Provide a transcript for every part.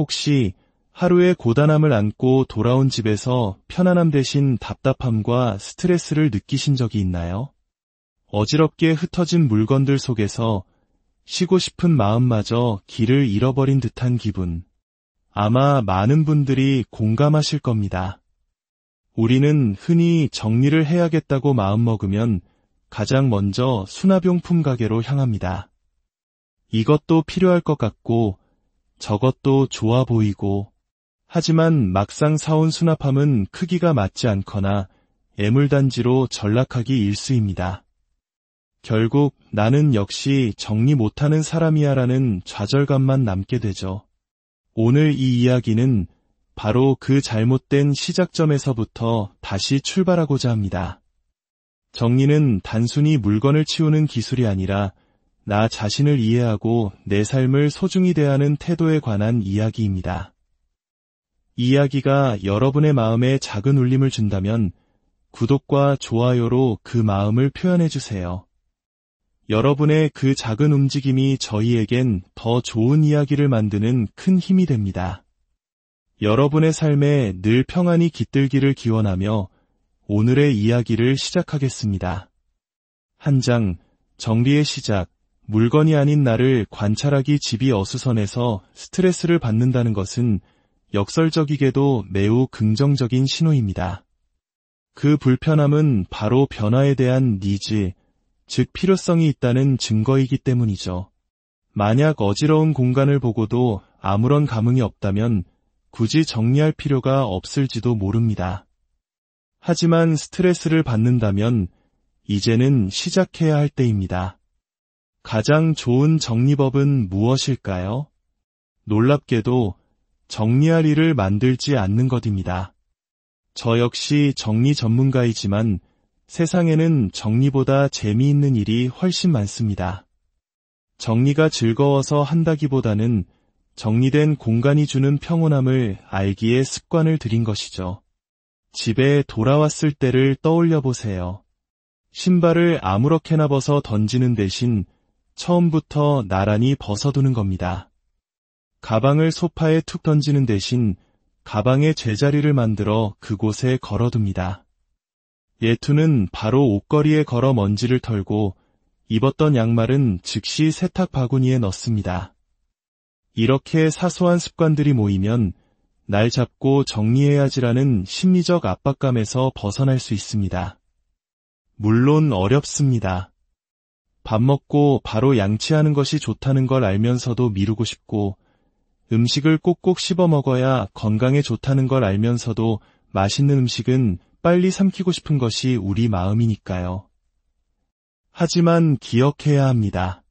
혹시 하루의 고단함을 안고 돌아온 집에서 편안함 대신 답답함과 스트레스를 느끼신 적이 있나요? 어지럽게 흩어진 물건들 속에서 쉬고 싶은 마음마저 길을 잃어버린 듯한 기분. 아마 많은 분들이 공감하실 겁니다. 우리는 흔히 정리를 해야겠다고 마음먹으면 가장 먼저 수납용품 가게로 향합니다. 이것도 필요할 것 같고 저것도 좋아 보이고, 하지만 막상 사온 수납함은 크기가 맞지 않거나 애물단지로 전락하기 일쑤입니다. 결국 나는 역시 정리 못하는 사람이야 라는 좌절감만 남게 되죠. 오늘 이 이야기는 바로 그 잘못된 시작점에서부터 다시 출발하고자 합니다. 정리는 단순히 물건을 치우는 기술이 아니라 나 자신을 이해하고 내 삶을 소중히 대하는 태도에 관한 이야기입니다. 이 이야기가 여러분의 마음에 작은 울림을 준다면 구독과 좋아요로 그 마음을 표현해주세요. 여러분의 그 작은 움직임이 저희에겐 더 좋은 이야기를 만드는 큰 힘이 됩니다. 여러분의 삶에 늘 평안이 깃들기를 기원하며 오늘의 이야기를 시작하겠습니다. 한 장, 정리의 시작. 물건이 아닌 나를 관찰하기. 집이 어수선해서 스트레스를 받는다는 것은 역설적이게도 매우 긍정적인 신호입니다. 그 불편함은 바로 변화에 대한 니즈, 즉 필요성이 있다는 증거이기 때문이죠. 만약 어지러운 공간을 보고도 아무런 감흥이 없다면 굳이 정리할 필요가 없을지도 모릅니다. 하지만 스트레스를 받는다면 이제는 시작해야 할 때입니다. 가장 좋은 정리법은 무엇일까요? 놀랍게도 정리할 일을 만들지 않는 것입니다. 저 역시 정리 전문가이지만 세상에는 정리보다 재미있는 일이 훨씬 많습니다. 정리가 즐거워서 한다기보다는 정리된 공간이 주는 평온함을 알기에 습관을 들인 것이죠. 집에 돌아왔을 때를 떠올려 보세요. 신발을 아무렇게나 벗어 던지는 대신 처음부터 나란히 벗어두는 겁니다. 가방을 소파에 툭 던지는 대신 가방의 제자리를 만들어 그곳에 걸어둡니다. 예투는 바로 옷걸이에 걸어 먼지를 털고 입었던 양말은 즉시 세탁 바구니에 넣습니다. 이렇게 사소한 습관들이 모이면 날 잡고 정리해야지라는 심리적 압박감에서 벗어날 수 있습니다. 물론 어렵습니다. 밥 먹고 바로 양치하는 것이 좋다는 걸 알면서도 미루고 싶고, 음식을 꼭꼭 씹어 먹어야 건강에 좋다는 걸 알면서도 맛있는 음식은 빨리 삼키고 싶은 것이 우리 마음이니까요. 하지만 기억해야 합니다.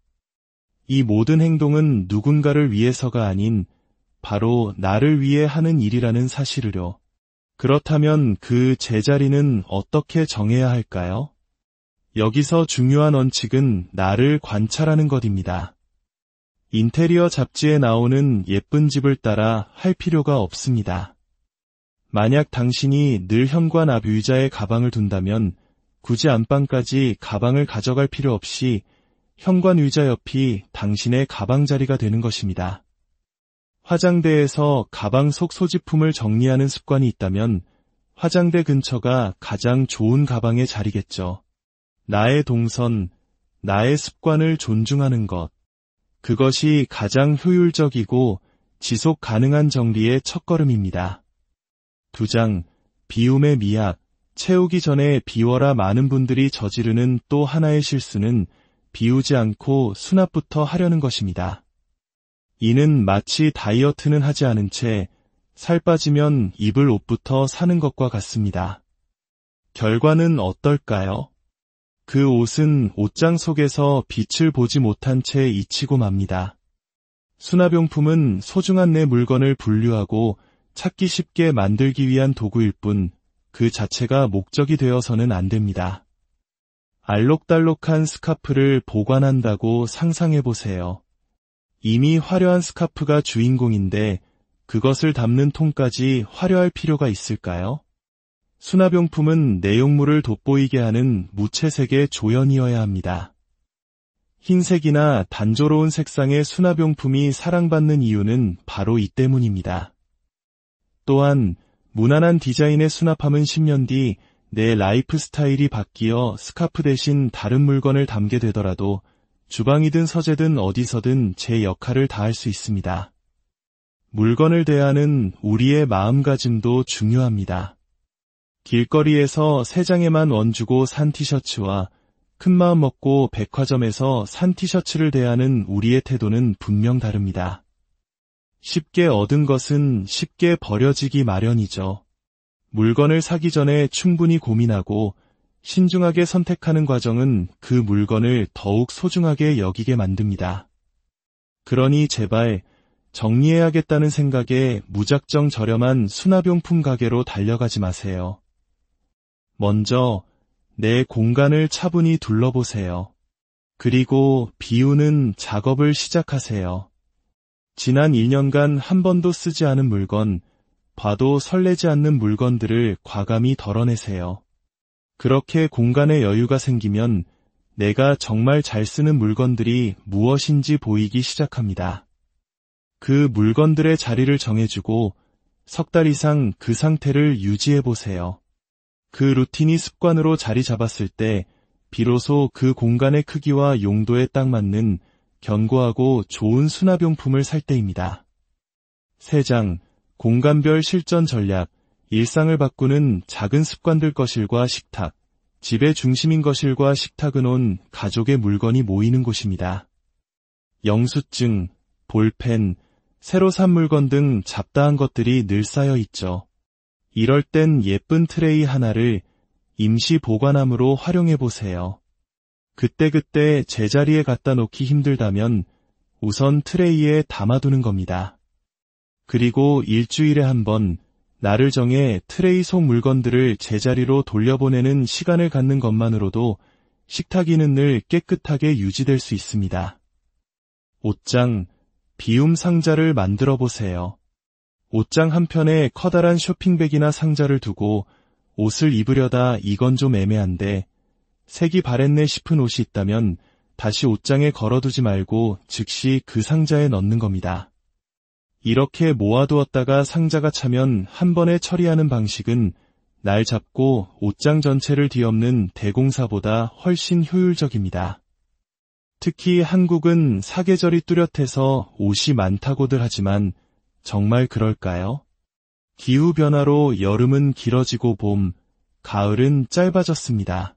이 모든 행동은 누군가를 위해서가 아닌 바로 나를 위해 하는 일이라는 사실을요. 그렇다면 그 제자리는 어떻게 정해야 할까요? 여기서 중요한 원칙은 나를 관찰하는 것입니다. 인테리어 잡지에 나오는 예쁜 집을 따라 할 필요가 없습니다. 만약 당신이 늘 현관 앞 의자에 가방을 둔다면 굳이 안방까지 가방을 가져갈 필요 없이 현관 의자 옆이 당신의 가방자리가 되는 것입니다. 화장대에서 가방 속 소지품을 정리하는 습관이 있다면 화장대 근처가 가장 좋은 가방의 자리겠죠. 나의 동선, 나의 습관을 존중하는 것. 그것이 가장 효율적이고 지속 가능한 정리의 첫걸음입니다. 2장, 비움의 미학. 채우기 전에 비워라. 많은 분들이 저지르는 또 하나의 실수는 비우지 않고 수납부터 하려는 것입니다. 이는 마치 다이어트는 하지 않은 채 살 빠지면 입을 옷부터 사는 것과 같습니다. 결과는 어떨까요? 그 옷은 옷장 속에서 빛을 보지 못한 채 잊히고 맙니다. 수납용품은 소중한 내 물건을 분류하고 찾기 쉽게 만들기 위한 도구일 뿐 그 자체가 목적이 되어서는 안 됩니다. 알록달록한 스카프를 보관한다고 상상해보세요. 이미 화려한 스카프가 주인공인데 그것을 담는 통까지 화려할 필요가 있을까요? 수납용품은 내용물을 돋보이게 하는 무채색의 조연이어야 합니다. 흰색이나 단조로운 색상의 수납용품이 사랑받는 이유는 바로 이 때문입니다. 또한 무난한 디자인의 수납함은 10년 뒤 내 라이프 스타일이 바뀌어 스카프 대신 다른 물건을 담게 되더라도 주방이든 서재든 어디서든 제 역할을 다할 수 있습니다. 물건을 대하는 우리의 마음가짐도 중요합니다. 길거리에서 3장에만 원 주고 산 티셔츠와 큰마음 먹고 백화점에서 산 티셔츠를 대하는 우리의 태도는 분명 다릅니다. 쉽게 얻은 것은 쉽게 버려지기 마련이죠. 물건을 사기 전에 충분히 고민하고 신중하게 선택하는 과정은 그 물건을 더욱 소중하게 여기게 만듭니다. 그러니 제발 정리해야겠다는 생각에 무작정 저렴한 수납용품 가게로 달려가지 마세요. 먼저 내 공간을 차분히 둘러보세요. 그리고 비우는 작업을 시작하세요. 지난 1년간 한 번도 쓰지 않은 물건, 봐도 설레지 않는 물건들을 과감히 덜어내세요. 그렇게 공간에 여유가 생기면 내가 정말 잘 쓰는 물건들이 무엇인지 보이기 시작합니다. 그 물건들의 자리를 정해주고 석 달 이상 그 상태를 유지해보세요. 그 루틴이 습관으로 자리 잡았을 때 비로소 그 공간의 크기와 용도에 딱 맞는 견고하고 좋은 수납용품을 살 때입니다. 3장, 공간별 실전 전략, 일상을 바꾸는 작은 습관들. 거실과 식탁, 집의 중심인 거실과 식탁은 온 가족의 물건이 모이는 곳입니다. 영수증, 볼펜, 새로 산 물건 등 잡다한 것들이 늘 쌓여 있죠. 이럴 땐 예쁜 트레이 하나를 임시 보관함으로 활용해보세요. 그때그때 제자리에 갖다 놓기 힘들다면 우선 트레이에 담아두는 겁니다. 그리고 일주일에 한 번 날을 정해 트레이 속 물건들을 제자리로 돌려보내는 시간을 갖는 것만으로도 식탁이는 늘 깨끗하게 유지될 수 있습니다. 옷장, 비움 상자를 만들어 보세요. 옷장 한편에 커다란 쇼핑백이나 상자를 두고 옷을 입으려다 이건 좀 애매한데 색이 바랬네 싶은 옷이 있다면 다시 옷장에 걸어두지 말고 즉시 그 상자에 넣는 겁니다. 이렇게 모아두었다가 상자가 차면 한 번에 처리하는 방식은 날 잡고 옷장 전체를 뒤엎는 대공사보다 훨씬 효율적입니다. 특히 한국은 사계절이 뚜렷해서 옷이 많다고들 하지만 정말 그럴까요? 기후변화로 여름은 길어지고 봄, 가을은 짧아졌습니다.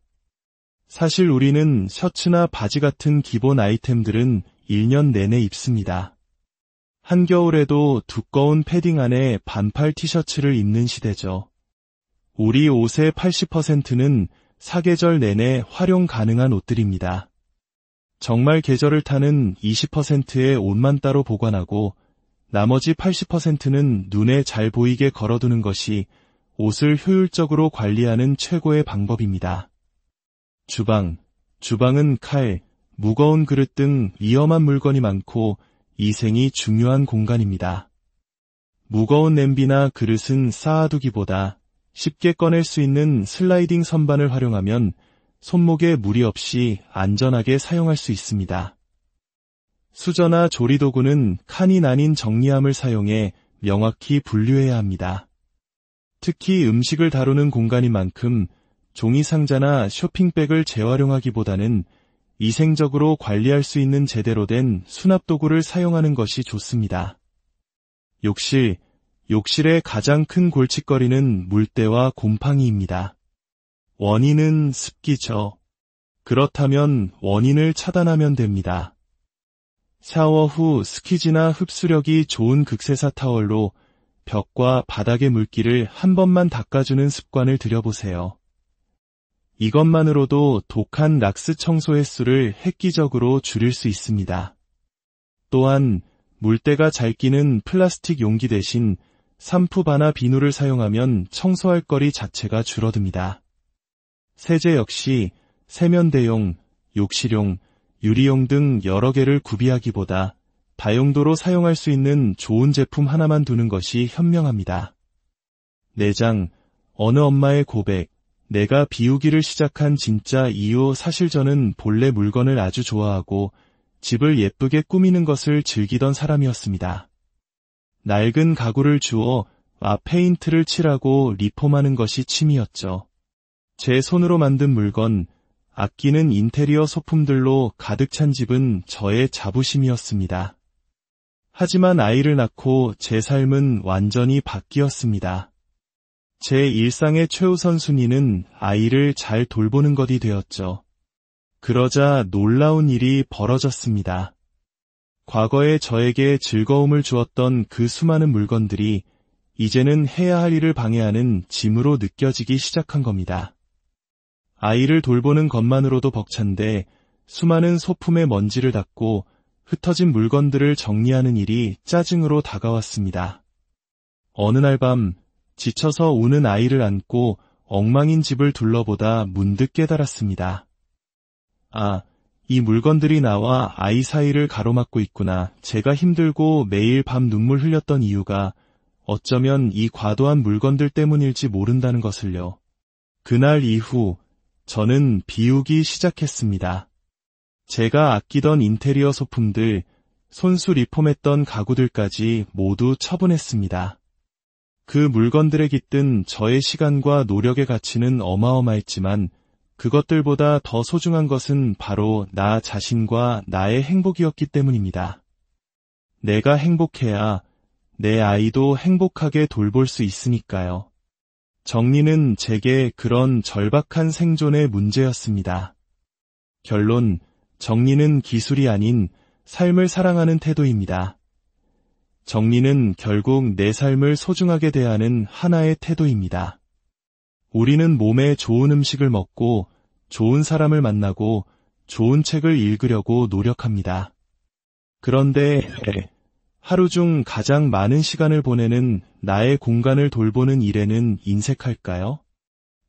사실 우리는 셔츠나 바지 같은 기본 아이템들은 1년 내내 입습니다. 한겨울에도 두꺼운 패딩 안에 반팔 티셔츠를 입는 시대죠. 우리 옷의 80%는 사계절 내내 활용 가능한 옷들입니다. 정말 계절을 타는 20%의 옷만 따로 보관하고 나머지 80%는 눈에 잘 보이게 걸어두는 것이 옷을 효율적으로 관리하는 최고의 방법입니다. 주방은 칼, 무거운 그릇 등 위험한 물건이 많고 위생이 중요한 공간입니다. 무거운 냄비나 그릇은 쌓아두기보다 쉽게 꺼낼 수 있는 슬라이딩 선반을 활용하면 손목에 무리 없이 안전하게 사용할 수 있습니다. 수저나 조리도구는 칸이 나뉜 정리함을 사용해 명확히 분류해야 합니다. 특히 음식을 다루는 공간인 만큼 종이상자나 쇼핑백을 재활용하기보다는 위생적으로 관리할 수 있는 제대로 된 수납도구를 사용하는 것이 좋습니다. 욕실의 가장 큰 골칫거리는 물때와 곰팡이입니다. 원인은 습기죠. 그렇다면 원인을 차단하면 됩니다. 샤워 후 스키지나 흡수력이 좋은 극세사 타월로 벽과 바닥의 물기를 한 번만 닦아주는 습관을 들여보세요. 이것만으로도 독한 락스 청소 횟수를 획기적으로 줄일 수 있습니다. 또한 물때가 잘 끼는 플라스틱 용기 대신 산푸바나 비누를 사용하면 청소할 거리 자체가 줄어듭니다. 세제 역시 세면대용, 욕실용, 유리용 등 여러 개를 구비하기보다 다용도로 사용할 수 있는 좋은 제품 하나만 두는 것이 현명합니다. 내장, 어느 엄마의 고백, 내가 비우기를 시작한 진짜 이유 사실 저는 본래 물건을 아주 좋아하고 집을 예쁘게 꾸미는 것을 즐기던 사람이었습니다. 낡은 가구를 주워 페인트를 칠하고 리폼하는 것이 취미였죠. 제 손으로 만든 물건, 아끼는 인테리어 소품들로 가득 찬 집은 저의 자부심이었습니다. 하지만 아이를 낳고 제 삶은 완전히 바뀌었습니다. 제 일상의 최우선 순위는 아이를 잘 돌보는 것이 되었죠. 그러자 놀라운 일이 벌어졌습니다. 과거에 저에게 즐거움을 주었던 그 수많은 물건들이 이제는 해야 할 일을 방해하는 짐으로 느껴지기 시작한 겁니다. 아이를 돌보는 것만으로도 벅찬데 수많은 소품의 먼지를 닦고 흩어진 물건들을 정리하는 일이 짜증으로 다가왔습니다. 어느 날 밤 지쳐서 우는 아이를 안고 엉망인 집을 둘러보다 문득 깨달았습니다. 이 물건들이 나와 아이 사이를 가로막고 있구나. 제가 힘들고 매일 밤 눈물 흘렸던 이유가 어쩌면 이 과도한 물건들 때문일지 모른다는 것을요. 그날 이후 저는 비우기 시작했습니다. 제가 아끼던 인테리어 소품들, 손수 리폼했던 가구들까지 모두 처분했습니다. 그 물건들에 깃든 저의 시간과 노력의 가치는 어마어마했지만 그것들보다 더 소중한 것은 바로 나 자신과 나의 행복이었기 때문입니다. 내가 행복해야 내 아이도 행복하게 돌볼 수 있으니까요. 정리는 제게 그런 절박한 생존의 문제였습니다. 결론, 정리는 기술이 아닌 삶을 사랑하는 태도입니다. 정리는 결국 내 삶을 소중하게 대하는 하나의 태도입니다. 우리는 몸에 좋은 음식을 먹고 좋은 사람을 만나고 좋은 책을 읽으려고 노력합니다. 그런데 하루 중 가장 많은 시간을 보내는 나의 공간을 돌보는 일에는 인색할까요?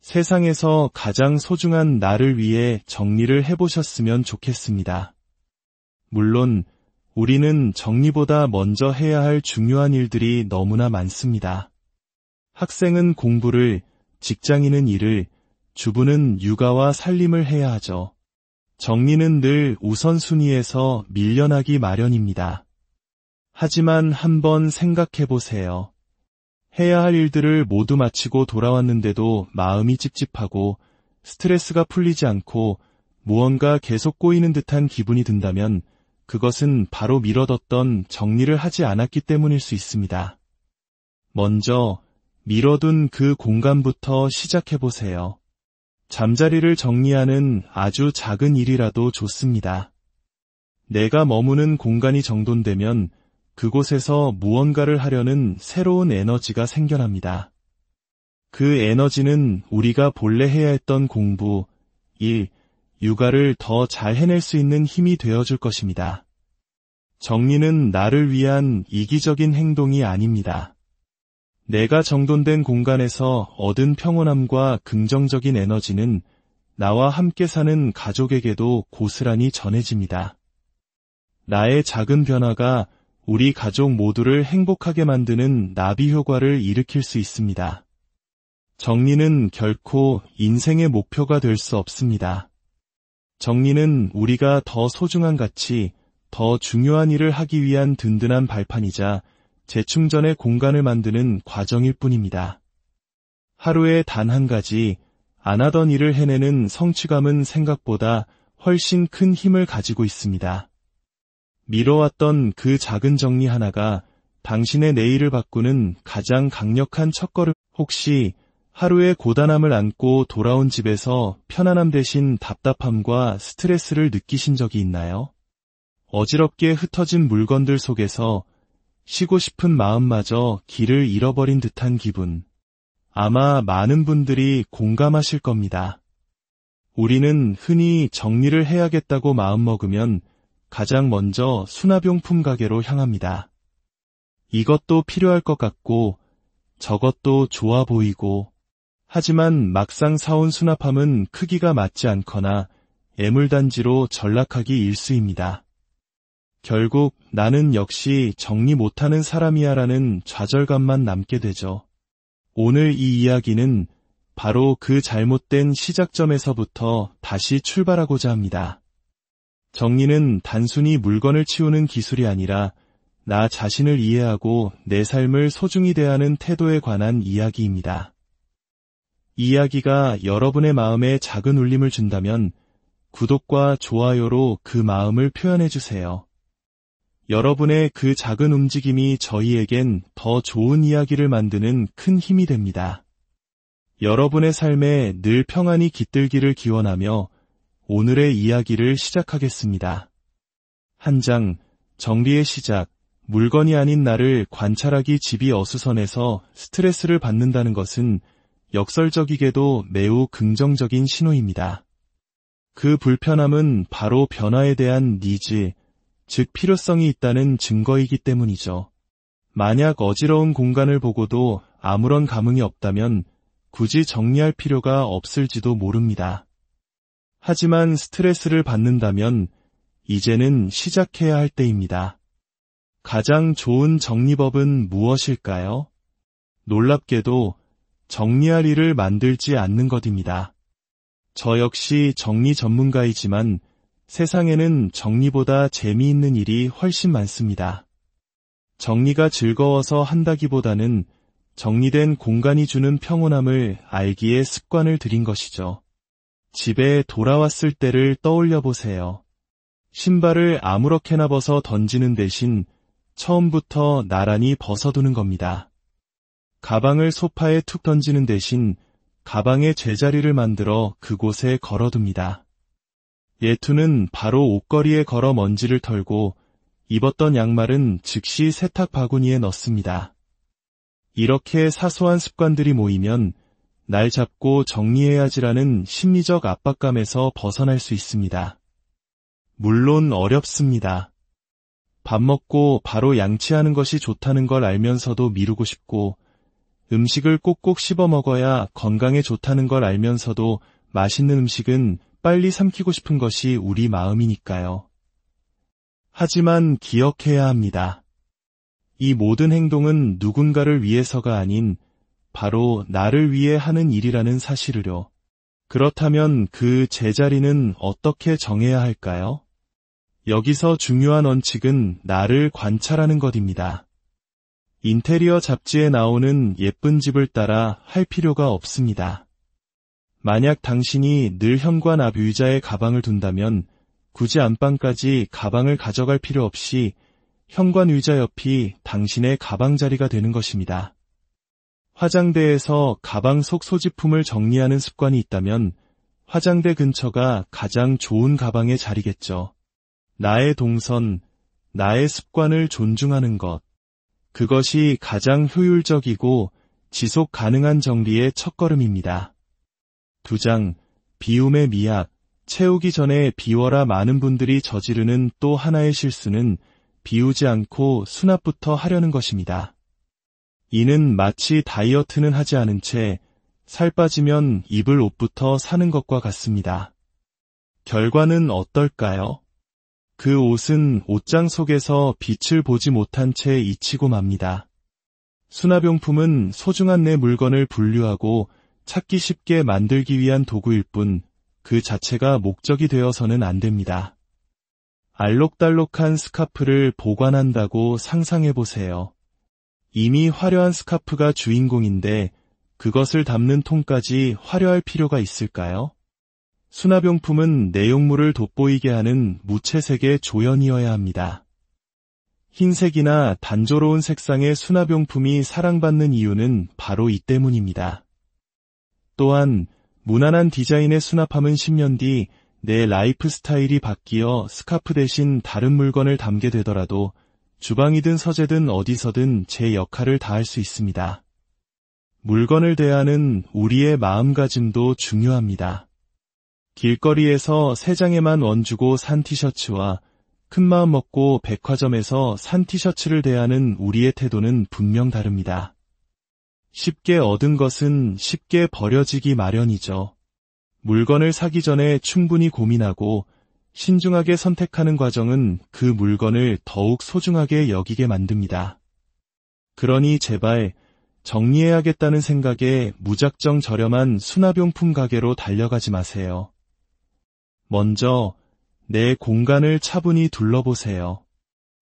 세상에서 가장 소중한 나를 위해 정리를 해보셨으면 좋겠습니다. 물론 우리는 정리보다 먼저 해야 할 중요한 일들이 너무나 많습니다. 학생은 공부를, 직장인은 일을, 주부는 육아와 살림을 해야 하죠. 정리는 늘 우선순위에서 밀려나기 마련입니다. 하지만 한번 생각해보세요. 해야 할 일들을 모두 마치고 돌아왔는데도 마음이 찝찝하고 스트레스가 풀리지 않고 무언가 계속 꼬이는 듯한 기분이 든다면 그것은 바로 미뤄뒀던 정리를 하지 않았기 때문일 수 있습니다. 먼저 미뤄둔 그 공간부터 시작해보세요. 잠자리를 정리하는 아주 작은 일이라도 좋습니다. 내가 머무는 공간이 정돈되면 그곳에서 무언가를 하려는 새로운 에너지가 생겨납니다. 그 에너지는 우리가 본래 해야 했던 공부, 일, 육아를 더 잘 해낼 수 있는 힘이 되어줄 것입니다. 정리는 나를 위한 이기적인 행동이 아닙니다. 내가 정돈된 공간에서 얻은 평온함과 긍정적인 에너지는 나와 함께 사는 가족에게도 고스란히 전해집니다. 나의 작은 변화가 우리 가족 모두를 행복하게 만드는 나비 효과를 일으킬 수 있습니다. 정리는 결코 인생의 목표가 될 수 없습니다. 정리는 우리가 더 소중한 가치, 더 중요한 일을 하기 위한 든든한 발판이자 재충전의 공간을 만드는 과정일 뿐입니다. 하루에 단 한 가지, 안 하던 일을 해내는 성취감은 생각보다 훨씬 큰 힘을 가지고 있습니다. 미뤄왔던 그 작은 정리 하나가 당신의 내일을 바꾸는 가장 강력한 첫걸음. 혹시 하루의 고단함을 안고 돌아온 집에서 편안함 대신 답답함과 스트레스를 느끼신 적이 있나요? 어지럽게 흩어진 물건들 속에서 쉬고 싶은 마음마저 길을 잃어버린 듯한 기분. 아마 많은 분들이 공감하실 겁니다. 우리는 흔히 정리를 해야겠다고 마음먹으면 가장 먼저 수납용품 가게로 향합니다. 이것도 필요할 것 같고 저것도 좋아 보이고 하지만 막상 사온 수납함은 크기가 맞지 않거나 애물단지로 전락하기 일쑤입니다. 결국 나는 역시 정리 못하는 사람이야 라는 좌절감만 남게 되죠. 오늘 이 이야기는 바로 그 잘못된 시작점에서부터 다시 출발하고자 합니다. 정리는 단순히 물건을 치우는 기술이 아니라 나 자신을 이해하고 내 삶을 소중히 대하는 태도에 관한 이야기입니다. 이 이야기가 여러분의 마음에 작은 울림을 준다면 구독과 좋아요로 그 마음을 표현해주세요. 여러분의 그 작은 움직임이 저희에겐 더 좋은 이야기를 만드는 큰 힘이 됩니다. 여러분의 삶에 늘 평안이 깃들기를 기원하며 오늘의 이야기를 시작하겠습니다. 한 장, 정리의 시작. 물건이 아닌 나를 관찰하기. 집이 어수선해서 스트레스를 받는다는 것은 역설적이게도 매우 긍정적인 신호입니다. 그 불편함은 바로 변화에 대한 니즈, 즉 필요성이 있다는 증거이기 때문이죠. 만약 어지러운 공간을 보고도 아무런 감흥이 없다면 굳이 정리할 필요가 없을지도 모릅니다. 하지만 스트레스를 받는다면 이제는 시작해야 할 때입니다. 가장 좋은 정리법은 무엇일까요? 놀랍게도 정리할 일을 만들지 않는 것입니다. 저 역시 정리 전문가이지만 세상에는 정리보다 재미있는 일이 훨씬 많습니다. 정리가 즐거워서 한다기보다는 정리된 공간이 주는 평온함을 알기에 습관을 들인 것이죠. 집에 돌아왔을 때를 떠올려 보세요. 신발을 아무렇게나 벗어 던지는 대신 처음부터 나란히 벗어두는 겁니다. 가방을 소파에 툭 던지는 대신 가방의 제자리를 만들어 그곳에 걸어둡니다. 예투는 바로 옷걸이에 걸어 먼지를 털고 입었던 양말은 즉시 세탁 바구니에 넣습니다. 이렇게 사소한 습관들이 모이면 날 잡고 정리해야지라는 심리적 압박감에서 벗어날 수 있습니다. 물론 어렵습니다. 밥 먹고 바로 양치하는 것이 좋다는 걸 알면서도 미루고 싶고, 음식을 꼭꼭 씹어 먹어야 건강에 좋다는 걸 알면서도 맛있는 음식은 빨리 삼키고 싶은 것이 우리 마음이니까요. 하지만 기억해야 합니다. 이 모든 행동은 누군가를 위해서가 아닌 바로 나를 위해 하는 일이라는 사실을요. 그렇다면 그 제자리는 어떻게 정해야 할까요? 여기서 중요한 원칙은 나를 관찰하는 것입니다. 인테리어 잡지에 나오는 예쁜 집을 따라 할 필요가 없습니다. 만약 당신이 늘 현관 앞 의자에 가방을 둔다면 굳이 안방까지 가방을 가져갈 필요 없이 현관 의자 옆이 당신의 가방 자리가 되는 것입니다. 화장대에서 가방 속 소지품을 정리하는 습관이 있다면 화장대 근처가 가장 좋은 가방의 자리겠죠. 나의 동선, 나의 습관을 존중하는 것. 그것이 가장 효율적이고 지속 가능한 정리의 첫걸음입니다. 2장, 비움의 미학. 채우기 전에 비워라. 많은 분들이 저지르는 또 하나의 실수는 비우지 않고 수납부터 하려는 것입니다. 이는 마치 다이어트는 하지 않은 채 살 빠지면 입을 옷부터 사는 것과 같습니다. 결과는 어떨까요? 그 옷은 옷장 속에서 빛을 보지 못한 채 잊히고 맙니다. 수납용품은 소중한 내 물건을 분류하고 찾기 쉽게 만들기 위한 도구일 뿐 그 자체가 목적이 되어서는 안 됩니다. 알록달록한 스카프를 보관한다고 상상해보세요. 이미 화려한 스카프가 주인공인데 그것을 담는 통까지 화려할 필요가 있을까요? 수납용품은 내용물을 돋보이게 하는 무채색의 조연이어야 합니다. 흰색이나 단조로운 색상의 수납용품이 사랑받는 이유는 바로 이 때문입니다. 또한 무난한 디자인의 수납함은 10년 뒤 내 라이프 스타일이 바뀌어 스카프 대신 다른 물건을 담게 되더라도 주방이든 서재든 어디서든 제 역할을 다할 수 있습니다. 물건을 대하는 우리의 마음가짐도 중요합니다. 길거리에서 3장에만 원 주고 산 티셔츠와 큰마음 먹고 백화점에서 산 티셔츠를 대하는 우리의 태도는 분명 다릅니다. 쉽게 얻은 것은 쉽게 버려지기 마련이죠. 물건을 사기 전에 충분히 고민하고 신중하게 선택하는 과정은 그 물건을 더욱 소중하게 여기게 만듭니다. 그러니 제발 정리해야겠다는 생각에 무작정 저렴한 수납용품 가게로 달려가지 마세요. 먼저 내 공간을 차분히 둘러보세요.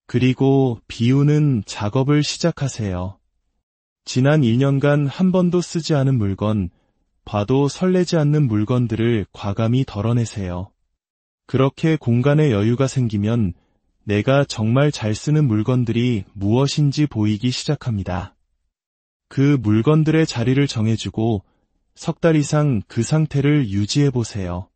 그리고 비우는 작업을 시작하세요. 지난 1년간 한 번도 쓰지 않은 물건, 봐도 설레지 않는 물건들을 과감히 덜어내세요. 그렇게 공간에 여유가 생기면 내가 정말 잘 쓰는 물건들이 무엇인지 보이기 시작합니다. 그 물건들의 자리를 정해주고 석 달 이상 그 상태를 유지해보세요.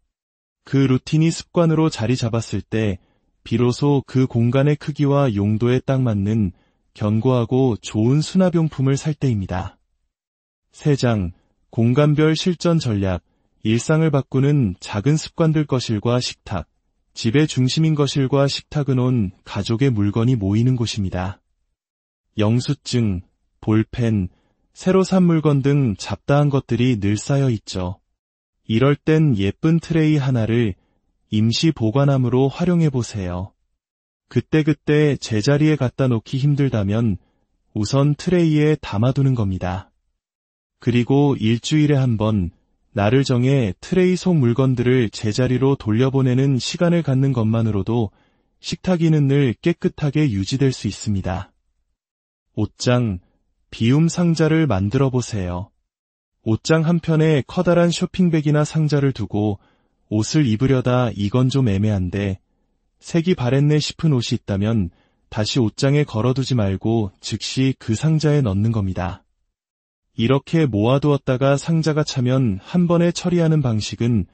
그 루틴이 습관으로 자리 잡았을 때 비로소 그 공간의 크기와 용도에 딱 맞는 견고하고 좋은 수납용품을 살 때입니다. 3장, 공간별 실전 전략, 일상을 바꾸는 작은 습관들. 거실과 식탁, 집의 중심인 거실과 식탁은 온 가족의 물건이 모이는 곳입니다. 영수증, 볼펜, 새로 산 물건 등 잡다한 것들이 늘 쌓여 있죠. 이럴 땐 예쁜 트레이 하나를 임시 보관함으로 활용해 보세요. 그때그때 제자리에 갖다 놓기 힘들다면 우선 트레이에 담아두는 겁니다. 그리고 일주일에 한 번 날을 정해 트레이 속 물건들을 제자리로 돌려보내는 시간을 갖는 것만으로도 식탁이는 늘 깨끗하게 유지될 수 있습니다. 옷장, 비움 상자를 만들어 보세요. 옷장 한편에 커다란 쇼핑백이나 상자를 두고 옷을 입으려다 이건 좀 애매한데 색이 바랬네 싶은 옷이 있다면 다시 옷장에 걸어두지 말고 즉시 그 상자에 넣는 겁니다. 이렇게 모아두었다가 상자가 차면 한 번에 처리하는 방식은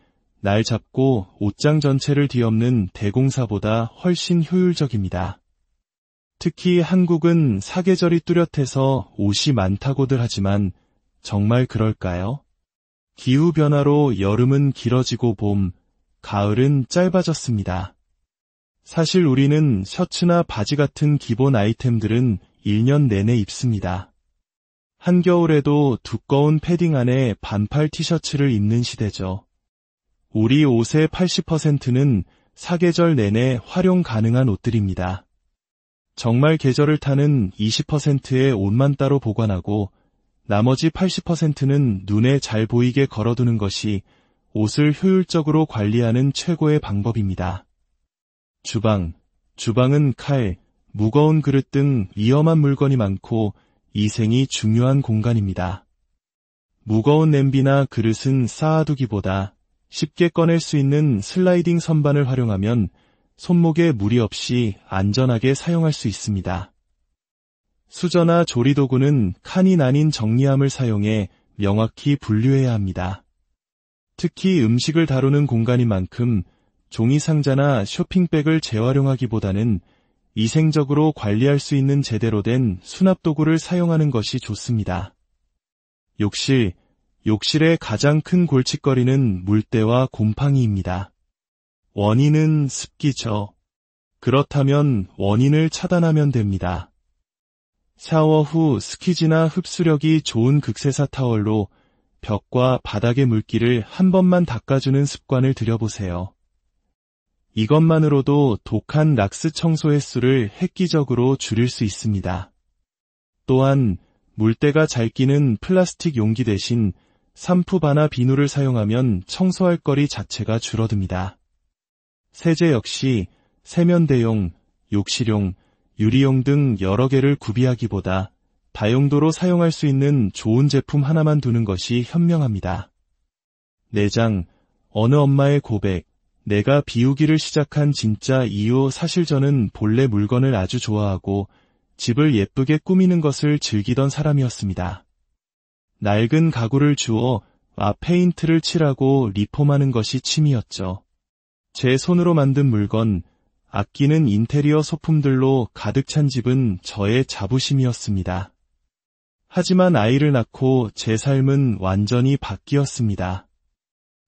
날 잡고 옷장 전체를 뒤엎는 대공사보다 훨씬 효율적입니다. 특히 한국은 사계절이 뚜렷해서 옷이 많다고들 하지만 정말 그럴까요? 기후변화로 여름은 길어지고 봄, 가을은 짧아졌습니다. 사실 우리는 셔츠나 바지 같은 기본 아이템들은 1년 내내 입습니다. 한겨울에도 두꺼운 패딩 안에 반팔 티셔츠를 입는 시대죠. 우리 옷의 80%는 사계절 내내 활용 가능한 옷들입니다. 정말 계절을 타는 20%의 옷만 따로 보관하고 나머지 80%는 눈에 잘 보이게 걸어두는 것이 옷을 효율적으로 관리하는 최고의 방법입니다. 주방은 칼, 무거운 그릇 등 위험한 물건이 많고 위생이 중요한 공간입니다. 무거운 냄비나 그릇은 쌓아두기보다 쉽게 꺼낼 수 있는 슬라이딩 선반을 활용하면 손목에 무리 없이 안전하게 사용할 수 있습니다. 수저나 조리도구는 칸이 나뉜 정리함을 사용해 명확히 분류해야 합니다. 특히 음식을 다루는 공간인 만큼 종이 상자나 쇼핑백을 재활용하기보다는 위생적으로 관리할 수 있는 제대로 된 수납도구를 사용하는 것이 좋습니다. 욕실의 가장 큰 골칫거리는 물때와 곰팡이입니다. 원인은 습기죠. 그렇다면 원인을 차단하면 됩니다. 샤워 후 스키지나 흡수력이 좋은 극세사 타월로 벽과 바닥의 물기를 한 번만 닦아주는 습관을 들여보세요. 이것만으로도 독한 락스 청소 횟수를 획기적으로 줄일 수 있습니다. 또한 물때가 잘 끼는 플라스틱 용기 대신 산푸바나 비누를 사용하면 청소할 거리 자체가 줄어듭니다. 세제 역시 세면대용, 욕실용, 유리용 등 여러 개를 구비하기보다 다용도로 사용할 수 있는 좋은 제품 하나만 두는 것이 현명합니다. 4장, 어느 엄마의 고백, 내가 비우기를 시작한 진짜 이유. 사실 저는 본래 물건을 아주 좋아하고 집을 예쁘게 꾸미는 것을 즐기던 사람이었습니다. 낡은 가구를 주워 페인트를 칠하고 리폼하는 것이 취미였죠. 제 손으로 만든 물건, 아끼는 인테리어 소품들로 가득 찬 집은 저의 자부심이었습니다. 하지만 아이를 낳고 제 삶은 완전히 바뀌었습니다.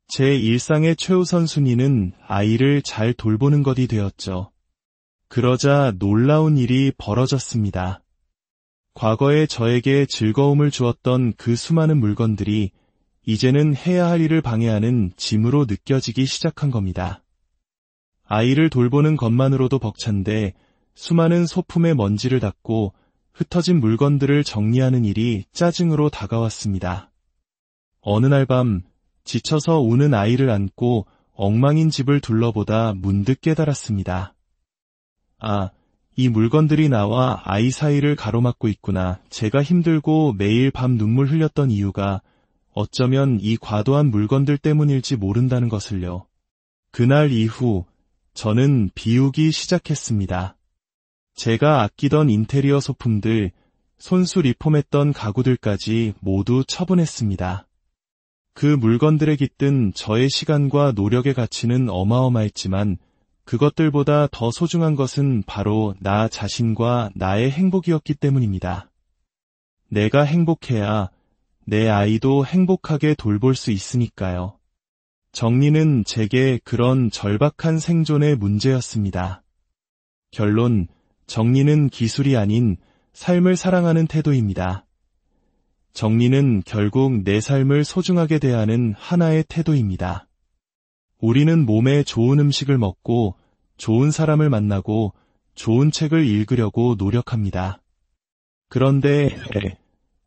제 일상의 최우선 순위는 아이를 잘 돌보는 것이 되었죠. 그러자 놀라운 일이 벌어졌습니다. 과거에 저에게 즐거움을 주었던 그 수많은 물건들이 이제는 해야 할 일을 방해하는 짐으로 느껴지기 시작한 겁니다. 아이를 돌보는 것만으로도 벅찬데 수많은 소품의 먼지를 닦고 흩어진 물건들을 정리하는 일이 짜증으로 다가왔습니다. 어느 날 밤 지쳐서 우는 아이를 안고 엉망인 집을 둘러보다 문득 깨달았습니다. 아, 이 물건들이 나와 아이 사이를 가로막고 있구나. 제가 힘들고 매일 밤 눈물 흘렸던 이유가 어쩌면 이 과도한 물건들 때문일지 모른다는 것을요. 그날 이후 저는 비우기 시작했습니다. 제가 아끼던 인테리어 소품들, 손수 리폼했던 가구들까지 모두 처분했습니다. 그 물건들에 깃든 저의 시간과 노력의 가치는 어마어마했지만 그것들보다 더 소중한 것은 바로 나 자신과 나의 행복이었기 때문입니다. 내가 행복해야 내 아이도 행복하게 돌볼 수 있으니까요. 정리는 제게 그런 절박한 생존의 문제였습니다. 결론, 정리는 기술이 아닌 삶을 사랑하는 태도입니다. 정리는 결국 내 삶을 소중하게 대하는 하나의 태도입니다. 우리는 몸에 좋은 음식을 먹고 좋은 사람을 만나고 좋은 책을 읽으려고 노력합니다. 그런데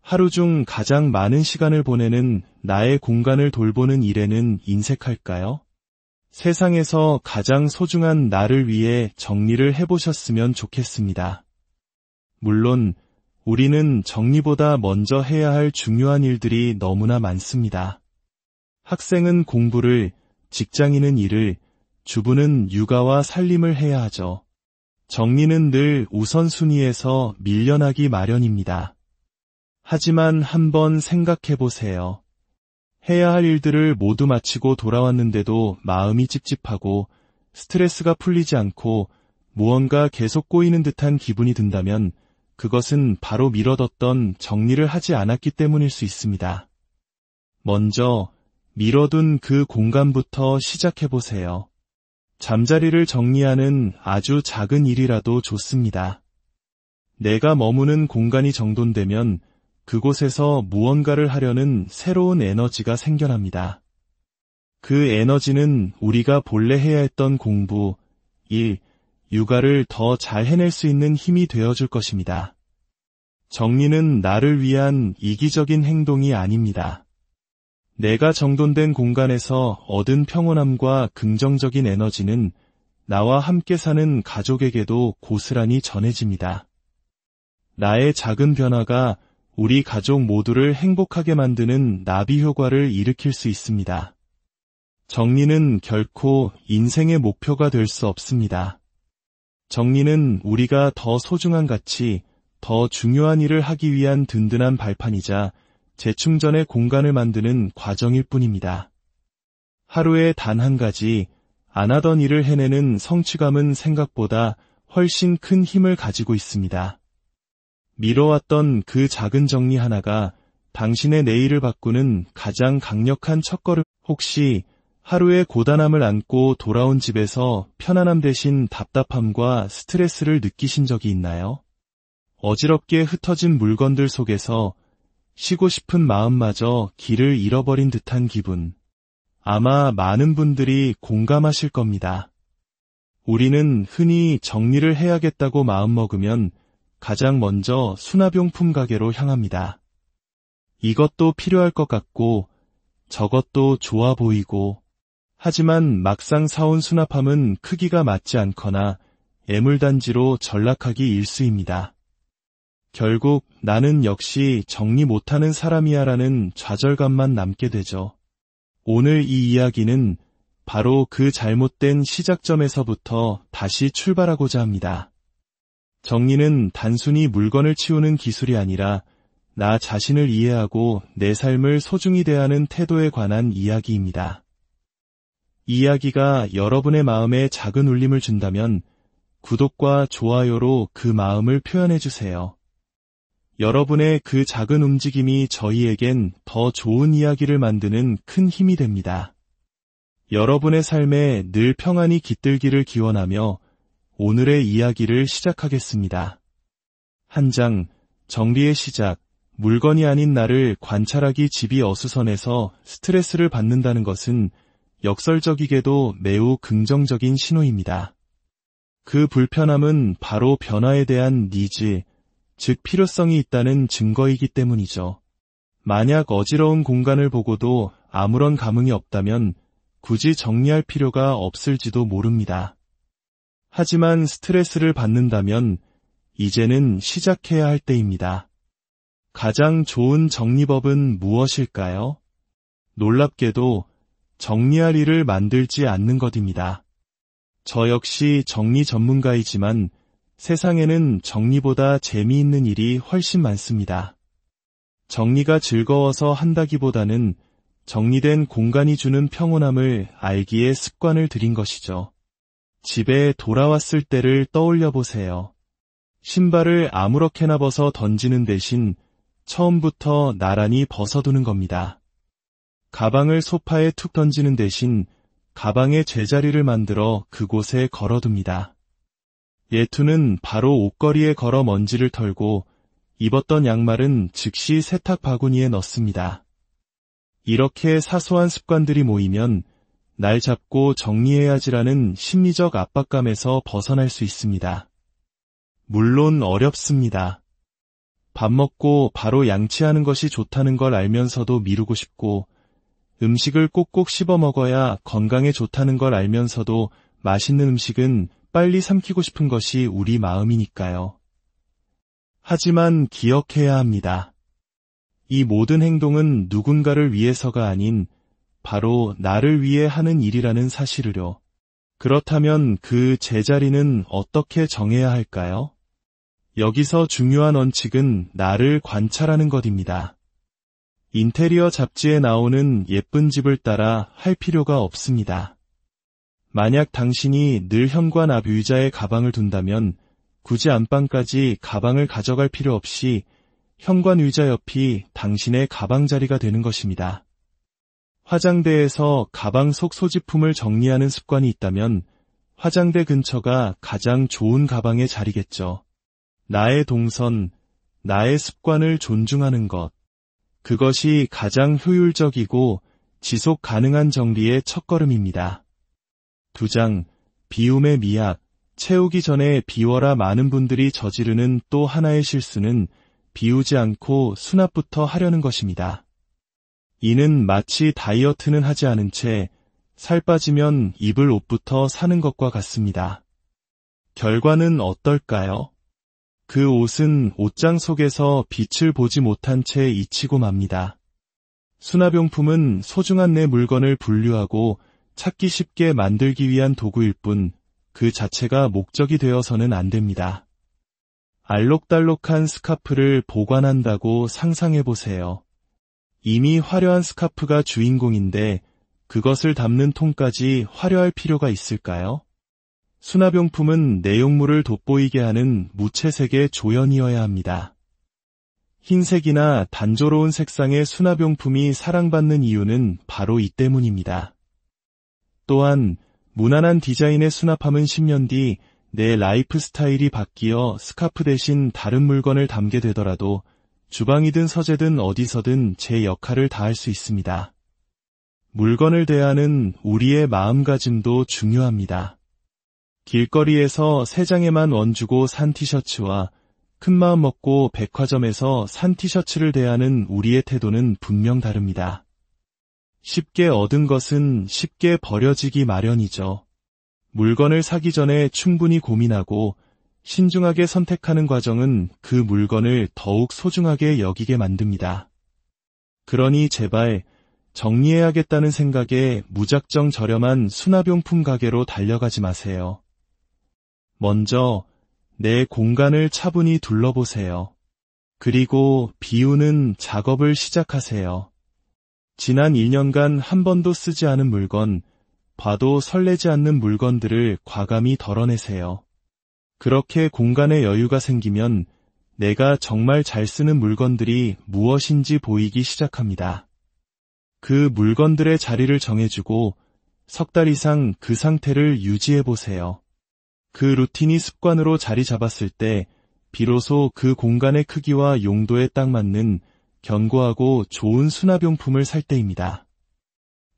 하루 중 가장 많은 시간을 보내는 나의 공간을 돌보는 일에는 인색할까요? 세상에서 가장 소중한 나를 위해 정리를 해보셨으면 좋겠습니다. 물론 우리는 정리보다 먼저 해야 할 중요한 일들이 너무나 많습니다. 학생은 공부를, 직장인은 일을, 주부는 육아와 살림을 해야 하죠. 정리는 늘 우선순위에서 밀려나기 마련입니다. 하지만 한번 생각해보세요. 해야 할 일들을 모두 마치고 돌아왔는데도 마음이 찝찝하고 스트레스가 풀리지 않고 무언가 계속 꼬이는 듯한 기분이 든다면 그것은 바로 미뤄뒀던 정리를 하지 않았기 때문일 수 있습니다. 먼저 미뤄둔 그 공간부터 시작해보세요. 잠자리를 정리하는 아주 작은 일이라도 좋습니다. 내가 머무는 공간이 정돈되면 그곳에서 무언가를 하려는 새로운 에너지가 생겨납니다. 그 에너지는 우리가 본래 해야 했던 공부, 일, 육아를 더 잘 해낼 수 있는 힘이 되어줄 것입니다. 정리는 나를 위한 이기적인 행동이 아닙니다. 내가 정돈된 공간에서 얻은 평온함과 긍정적인 에너지는 나와 함께 사는 가족에게도 고스란히 전해집니다. 나의 작은 변화가 우리 가족 모두를 행복하게 만드는 나비 효과를 일으킬 수 있습니다. 정리는 결코 인생의 목표가 될 수 없습니다. 정리는 우리가 더 소중한 가치, 더 중요한 일을 하기 위한 든든한 발판이자 재충전의 공간을 만드는 과정일 뿐입니다. 하루에 단 한 가지, 안 하던 일을 해내는 성취감은 생각보다 훨씬 큰 힘을 가지고 있습니다. 미뤄왔던 그 작은 정리 하나가 당신의 내일을 바꾸는 가장 강력한 첫걸음. 혹시 하루의 고단함을 안고 돌아온 집에서 편안함 대신 답답함과 스트레스를 느끼신 적이 있나요? 어지럽게 흩어진 물건들 속에서 쉬고 싶은 마음마저 길을 잃어버린 듯한 기분. 아마 많은 분들이 공감하실 겁니다. 우리는 흔히 정리를 해야겠다고 마음먹으면 가장 먼저 수납용품 가게로 향합니다. 이것도 필요할 것 같고 저것도 좋아 보이고 하지만 막상 사온 수납함은 크기가 맞지 않거나 애물단지로 전락하기 일쑤입니다. 결국 나는 역시 정리 못하는 사람이야라는 좌절감만 남게 되죠. 오늘 이 이야기는 바로 그 잘못된 시작점에서부터 다시 출발하고자 합니다. 정리는 단순히 물건을 치우는 기술이 아니라 나 자신을 이해하고 내 삶을 소중히 대하는 태도에 관한 이야기입니다. 이 이야기가 여러분의 마음에 작은 울림을 준다면 구독과 좋아요로 그 마음을 표현해주세요. 여러분의 그 작은 움직임이 저희에겐 더 좋은 이야기를 만드는 큰 힘이 됩니다. 여러분의 삶에 늘 평안이 깃들기를 기원하며 오늘의 이야기를 시작하겠습니다. 한 장, 정리의 시작. 물건이 아닌 나를 관찰하기. 집이 어수선해서 스트레스를 받는다는 것은 역설적이게도 매우 긍정적인 신호입니다. 그 불편함은 바로 변화에 대한 니즈, 즉 필요성이 있다는 증거이기 때문이죠. 만약 어지러운 공간을 보고도 아무런 감흥이 없다면 굳이 정리할 필요가 없을지도 모릅니다. 하지만 스트레스를 받는다면 이제는 시작해야 할 때입니다. 가장 좋은 정리법은 무엇일까요? 놀랍게도 정리할 일을 만들지 않는 것입니다. 저 역시 정리 전문가이지만 세상에는 정리보다 재미있는 일이 훨씬 많습니다. 정리가 즐거워서 한다기보다는 정리된 공간이 주는 평온함을 알기에 습관을 들인 것이죠. 집에 돌아왔을 때를 떠올려 보세요. 신발을 아무렇게나 벗어 던지는 대신 처음부터 나란히 벗어두는 겁니다. 가방을 소파에 툭 던지는 대신 가방의 제자리를 만들어 그곳에 걸어둡니다. 예투는 바로 옷걸이에 걸어 먼지를 털고 입었던 양말은 즉시 세탁 바구니에 넣습니다. 이렇게 사소한 습관들이 모이면 날 잡고 정리해야지라는 심리적 압박감에서 벗어날 수 있습니다. 물론 어렵습니다. 밥 먹고 바로 양치하는 것이 좋다는 걸 알면서도 미루고 싶고, 음식을 꼭꼭 씹어 먹어야 건강에 좋다는 걸 알면서도 맛있는 음식은 빨리 삼키고 싶은 것이 우리 마음이니까요. 하지만 기억해야 합니다. 이 모든 행동은 누군가를 위해서가 아닌 바로 나를 위해 하는 일이라는 사실을요. 그렇다면 그 제자리는 어떻게 정해야 할까요? 여기서 중요한 원칙은 나를 관찰하는 것입니다. 인테리어 잡지에 나오는 예쁜 집을 따라 할 필요가 없습니다. 만약 당신이 늘 현관 앞 의자에 가방을 둔다면 굳이 안방까지 가방을 가져갈 필요 없이 현관 의자 옆이 당신의 가방 자리가 되는 것입니다. 화장대에서 가방 속 소지품을 정리하는 습관이 있다면 화장대 근처가 가장 좋은 가방의 자리겠죠. 나의 동선, 나의 습관을 존중하는 것. 그것이 가장 효율적이고 지속 가능한 정리의 첫걸음입니다. 2장, 비움의 미학. 채우기 전에 비워라. 많은 분들이 저지르는 또 하나의 실수는 비우지 않고 수납부터 하려는 것입니다. 이는 마치 다이어트는 하지 않은 채 살 빠지면 입을 옷부터 사는 것과 같습니다. 결과는 어떨까요? 그 옷은 옷장 속에서 빛을 보지 못한 채 잊히고 맙니다. 수납용품은 소중한 내 물건을 분류하고 찾기 쉽게 만들기 위한 도구일 뿐 그 자체가 목적이 되어서는 안 됩니다. 알록달록한 스카프를 보관한다고 상상해보세요. 이미 화려한 스카프가 주인공인데 그것을 담는 통까지 화려할 필요가 있을까요? 수납용품은 내용물을 돋보이게 하는 무채색의 조연이어야 합니다. 흰색이나 단조로운 색상의 수납용품이 사랑받는 이유는 바로 이 때문입니다. 또한 무난한 디자인의 수납함은 10년 뒤 내 라이프 스타일이 바뀌어 스카프 대신 다른 물건을 담게 되더라도 주방이든 서재든 어디서든 제 역할을 다할 수 있습니다. 물건을 대하는 우리의 마음가짐도 중요합니다. 길거리에서 3장에만 원 주고 산 티셔츠와 큰마음 먹고 백화점에서 산 티셔츠를 대하는 우리의 태도는 분명 다릅니다. 쉽게 얻은 것은 쉽게 버려지기 마련이죠. 물건을 사기 전에 충분히 고민하고 신중하게 선택하는 과정은 그 물건을 더욱 소중하게 여기게 만듭니다. 그러니 제발 정리해야겠다는 생각에 무작정 저렴한 수납용품 가게로 달려가지 마세요. 먼저 내 공간을 차분히 둘러보세요. 그리고 비우는 작업을 시작하세요. 지난 1년간 한 번도 쓰지 않은 물건, 봐도 설레지 않는 물건들을 과감히 덜어내세요. 그렇게 공간에 여유가 생기면 내가 정말 잘 쓰는 물건들이 무엇인지 보이기 시작합니다. 그 물건들의 자리를 정해주고 석 달 이상 그 상태를 유지해보세요. 그 루틴이 습관으로 자리 잡았을 때 비로소 그 공간의 크기와 용도에 딱 맞는 견고하고 좋은 수납용품을 살 때입니다.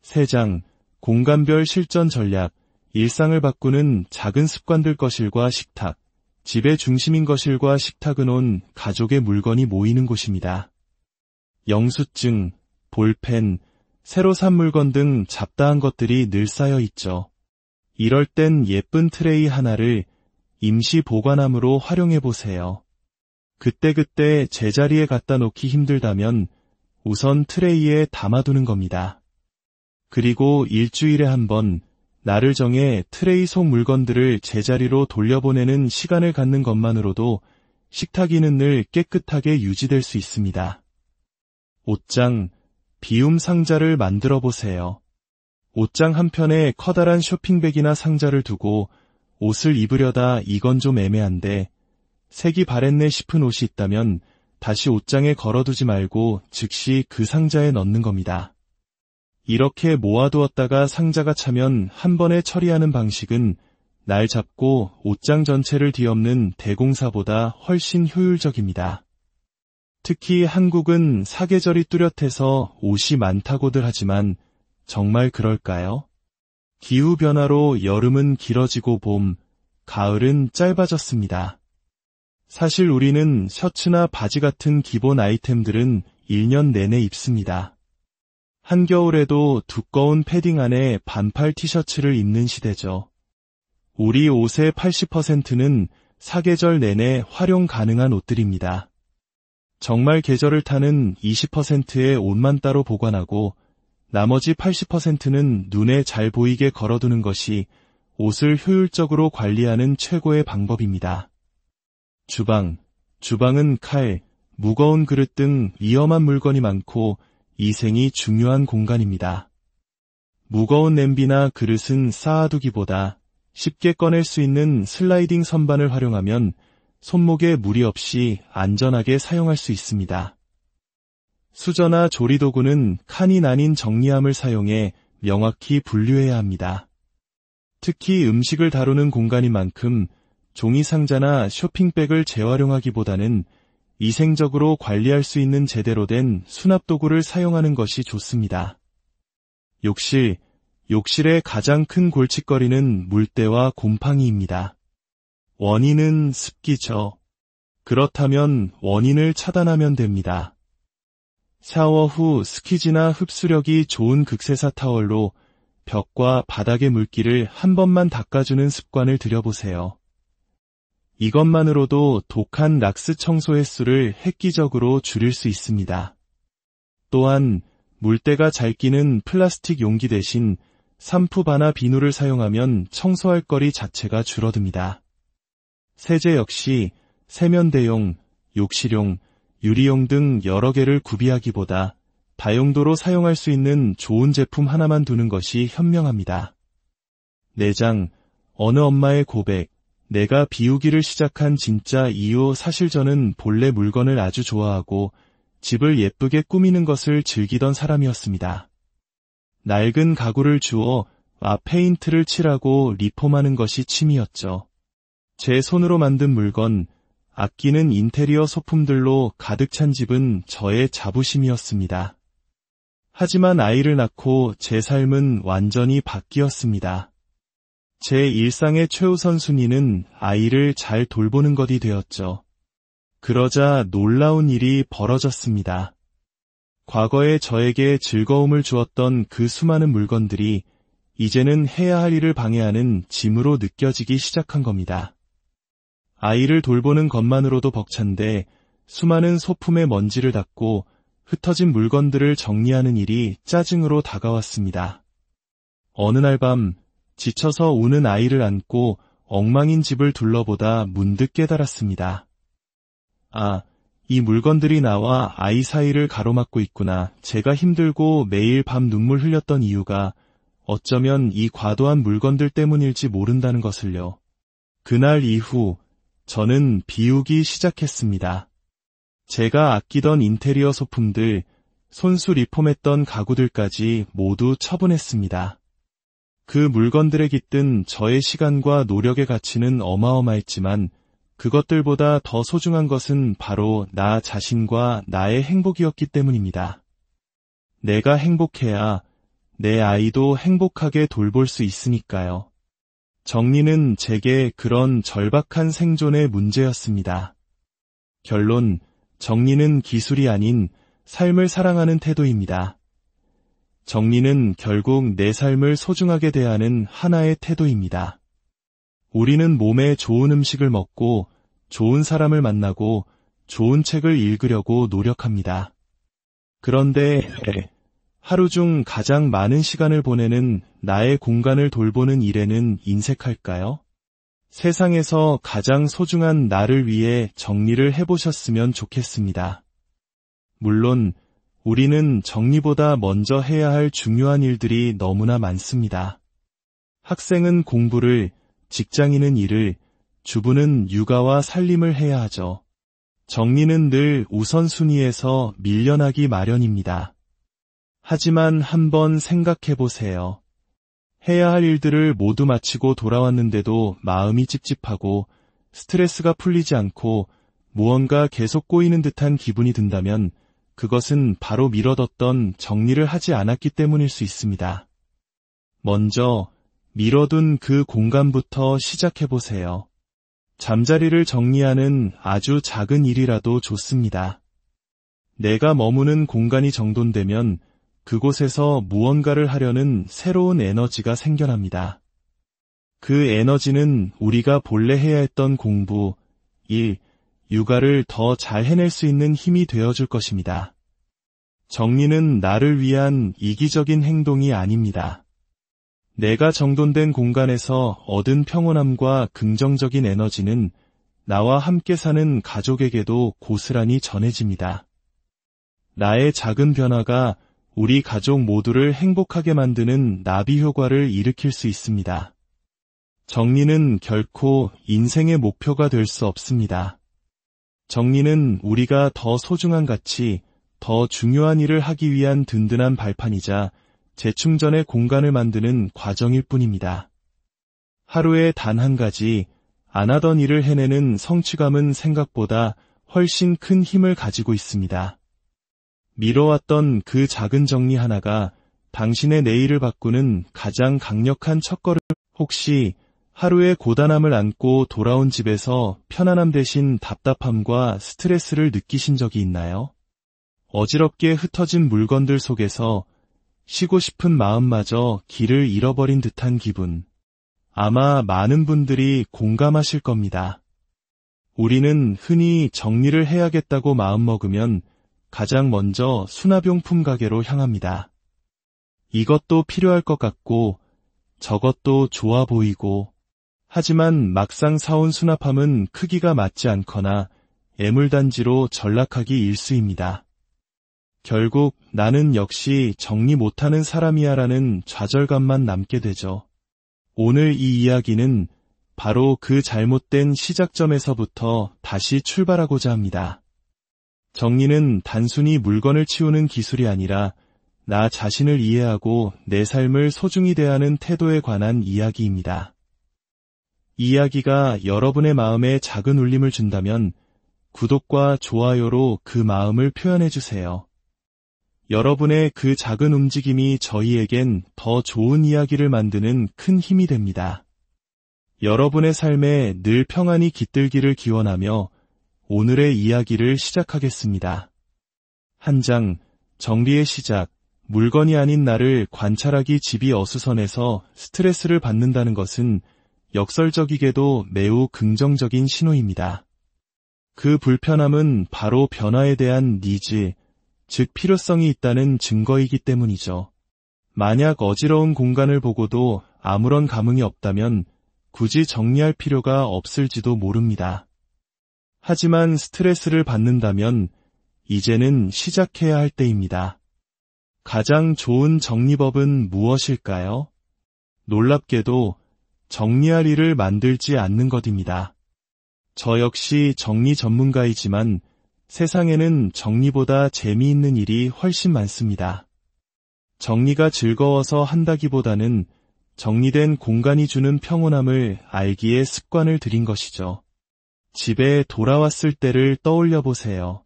3장, 공간별 실전 전략. 일상을 바꾸는 작은 습관들. 거실과 식탁, 집의 중심인 거실과 식탁은 온 가족의 물건이 모이는 곳입니다. 영수증, 볼펜, 새로 산 물건 등 잡다한 것들이 늘 쌓여 있죠. 이럴 땐 예쁜 트레이 하나를 임시 보관함으로 활용해 보세요. 그때그때 제자리에 갖다 놓기 힘들다면 우선 트레이에 담아두는 겁니다. 그리고 일주일에 한 번 날을 정해 트레이 속 물건들을 제자리로 돌려보내는 시간을 갖는 것만으로도 식탁위는 늘 깨끗하게 유지될 수 있습니다. 옷장, 비움 상자를 만들어 보세요. 옷장 한편에 커다란 쇼핑백이나 상자를 두고 옷을 입으려다 이건 좀 애매한데 색이 바랬네 싶은 옷이 있다면 다시 옷장에 걸어두지 말고 즉시 그 상자에 넣는 겁니다. 이렇게 모아두었다가 상자가 차면 한 번에 처리하는 방식은 날 잡고 옷장 전체를 뒤엎는 대공사보다 훨씬 효율적입니다. 특히 한국은 사계절이 뚜렷해서 옷이 많다고들 하지만 정말 그럴까요? 기후변화로 여름은 길어지고 봄, 가을은 짧아졌습니다. 사실 우리는 셔츠나 바지 같은 기본 아이템들은 1년 내내 입습니다. 한겨울에도 두꺼운 패딩 안에 반팔 티셔츠를 입는 시대죠. 우리 옷의 80%는 사계절 내내 활용 가능한 옷들입니다. 정말 계절을 타는 20%의 옷만 따로 보관하고 나머지 80%는 눈에 잘 보이게 걸어두는 것이 옷을 효율적으로 관리하는 최고의 방법입니다. 주방은 칼, 무거운 그릇 등 위험한 물건이 많고 위생이 중요한 공간입니다. 무거운 냄비나 그릇은 쌓아두기보다 쉽게 꺼낼 수 있는 슬라이딩 선반을 활용하면 손목에 무리 없이 안전하게 사용할 수 있습니다. 수저나 조리도구는 칸이 나뉜 정리함을 사용해 명확히 분류해야 합니다. 특히 음식을 다루는 공간인 만큼 종이상자나 쇼핑백을 재활용하기보다는 위생적으로 관리할 수 있는 제대로 된 수납도구를 사용하는 것이 좋습니다. 욕실의 가장 큰 골칫거리는 물때와 곰팡이입니다. 원인은 습기죠. 그렇다면 원인을 차단하면 됩니다. 샤워 후 스키지나 흡수력이 좋은 극세사 타월로 벽과 바닥의 물기를 한 번만 닦아주는 습관을 들여보세요. 이것만으로도 독한 락스 청소 횟수를 획기적으로 줄일 수 있습니다. 또한 물때가 잘 끼는 플라스틱 용기 대신 산푸바나 비누를 사용하면 청소할 거리 자체가 줄어듭니다. 세제 역시 세면대용, 욕실용, 유리용 등 여러 개를 구비하기보다 다용도로 사용할 수 있는 좋은 제품 하나만 두는 것이 현명합니다. 내장, 어느 엄마의 고백, 내가 비우기를 시작한 진짜 이유. 사실 저는 본래 물건을 아주 좋아하고 집을 예쁘게 꾸미는 것을 즐기던 사람이었습니다. 낡은 가구를 주워 페인트를 칠하고 리폼하는 것이 취미였죠. 제 손으로 만든 물건, 아끼는 인테리어 소품들로 가득 찬 집은 저의 자부심이었습니다. 하지만 아이를 낳고 제 삶은 완전히 바뀌었습니다. 제 일상의 최우선 순위는 아이를 잘 돌보는 것이 되었죠. 그러자 놀라운 일이 벌어졌습니다. 과거에 저에게 즐거움을 주었던 그 수많은 물건들이 이제는 해야 할 일을 방해하는 짐으로 느껴지기 시작한 겁니다. 아이를 돌보는 것만으로도 벅찬데 수많은 소품의 먼지를 닦고 흩어진 물건들을 정리하는 일이 짜증으로 다가왔습니다. 어느 날 밤 지쳐서 우는 아이를 안고 엉망인 집을 둘러보다 문득 깨달았습니다. 이 물건들이 나와 아이 사이를 가로막고 있구나. 제가 힘들고 매일 밤 눈물 흘렸던 이유가 어쩌면 이 과도한 물건들 때문일지 모른다는 것을요. 그날 이후 저는 비우기 시작했습니다. 제가 아끼던 인테리어 소품들, 손수 리폼했던 가구들까지 모두 처분했습니다. 그 물건들에 깃든 저의 시간과 노력의 가치는 어마어마했지만 그것들보다 더 소중한 것은 바로 나 자신과 나의 행복이었기 때문입니다. 내가 행복해야 내 아이도 행복하게 돌볼 수 있으니까요. 정리는 제게 그런 절박한 생존의 문제였습니다. 결론, 정리는 기술이 아닌 삶을 사랑하는 태도입니다. 정리는 결국 내 삶을 소중하게 대하는 하나의 태도입니다. 우리는 몸에 좋은 음식을 먹고 좋은 사람을 만나고 좋은 책을 읽으려고 노력합니다. 그런데 하루 중 가장 많은 시간을 보내는 나의 공간을 돌보는 일에는 인색할까요? 세상에서 가장 소중한 나를 위해 정리를 해보셨으면 좋겠습니다. 물론 우리는 정리보다 먼저 해야 할 중요한 일들이 너무나 많습니다. 학생은 공부를, 직장인은 일을, 주부는 육아와 살림을 해야 하죠. 정리는 늘 우선순위에서 밀려나기 마련입니다. 하지만 한번 생각해보세요. 해야 할 일들을 모두 마치고 돌아왔는데도 마음이 찝찝하고 스트레스가 풀리지 않고 무언가 계속 꼬이는 듯한 기분이 든다면 그것은 바로 미뤄뒀던 정리를 하지 않았기 때문일 수 있습니다. 먼저 미뤄둔 그 공간부터 시작해보세요. 잠자리를 정리하는 아주 작은 일이라도 좋습니다. 내가 머무는 공간이 정돈되면 그곳에서 무언가를 하려는 새로운 에너지가 생겨납니다. 그 에너지는 우리가 본래 해야 했던 공부, 일, 육아를 더 잘 해낼 수 있는 힘이 되어줄 것입니다. 정리는 나를 위한 이기적인 행동이 아닙니다. 내가 정돈된 공간에서 얻은 평온함과 긍정적인 에너지는 나와 함께 사는 가족에게도 고스란히 전해집니다. 나의 작은 변화가 우리 가족 모두를 행복하게 만드는 나비 효과를 일으킬 수 있습니다. 정리는 결코 인생의 목표가 될 수 없습니다. 정리는 우리가 더 소중한 가치, 더 중요한 일을 하기 위한 든든한 발판이자 재충전의 공간을 만드는 과정일 뿐입니다. 하루에 단 한 가지 안 하던 일을 해내는 성취감은 생각보다 훨씬 큰 힘을 가지고 있습니다. 미뤄왔던 그 작은 정리 하나가 당신의 내일을 바꾸는 가장 강력한 첫걸음. 혹시 하루의 고단함을 안고 돌아온 집에서 편안함 대신 답답함과 스트레스를 느끼신 적이 있나요? 어지럽게 흩어진 물건들 속에서 쉬고 싶은 마음마저 길을 잃어버린 듯한 기분. 아마 많은 분들이 공감하실 겁니다. 우리는 흔히 정리를 해야겠다고 마음먹으면 가장 먼저 수납용품 가게로 향합니다. 이것도 필요할 것 같고 저것도 좋아 보이고 하지만 막상 사온 수납함은 크기가 맞지 않거나 애물단지로 전락하기 일쑤입니다. 결국 나는 역시 정리 못하는 사람이야 라는 좌절감만 남게 되죠. 오늘 이 이야기는 바로 그 잘못된 시작점에서부터 다시 출발하고자 합니다. 정리는 단순히 물건을 치우는 기술이 아니라 나 자신을 이해하고 내 삶을 소중히 대하는 태도에 관한 이야기입니다. 이 이야기가 여러분의 마음에 작은 울림을 준다면 구독과 좋아요로 그 마음을 표현해주세요. 여러분의 그 작은 움직임이 저희에겐 더 좋은 이야기를 만드는 큰 힘이 됩니다. 여러분의 삶에 늘 평안이 깃들기를 기원하며 오늘의 이야기를 시작하겠습니다. 한 장, 정리의 시작. 물건이 아닌 나를 관찰하기. 집이 어수선해서 스트레스를 받는다는 것은 역설적이게도 매우 긍정적인 신호입니다. 그 불편함은 바로 변화에 대한 니즈, 즉 필요성이 있다는 증거이기 때문이죠. 만약 어지러운 공간을 보고도 아무런 감흥이 없다면 굳이 정리할 필요가 없을지도 모릅니다. 하지만 스트레스를 받는다면 이제는 시작해야 할 때입니다. 가장 좋은 정리법은 무엇일까요? 놀랍게도 정리할 일을 만들지 않는 것입니다. 저 역시 정리 전문가이지만 세상에는 정리보다 재미있는 일이 훨씬 많습니다. 정리가 즐거워서 한다기보다는 정리된 공간이 주는 평온함을 알기에 습관을 들인 것이죠. 집에 돌아왔을 때를 떠올려 보세요.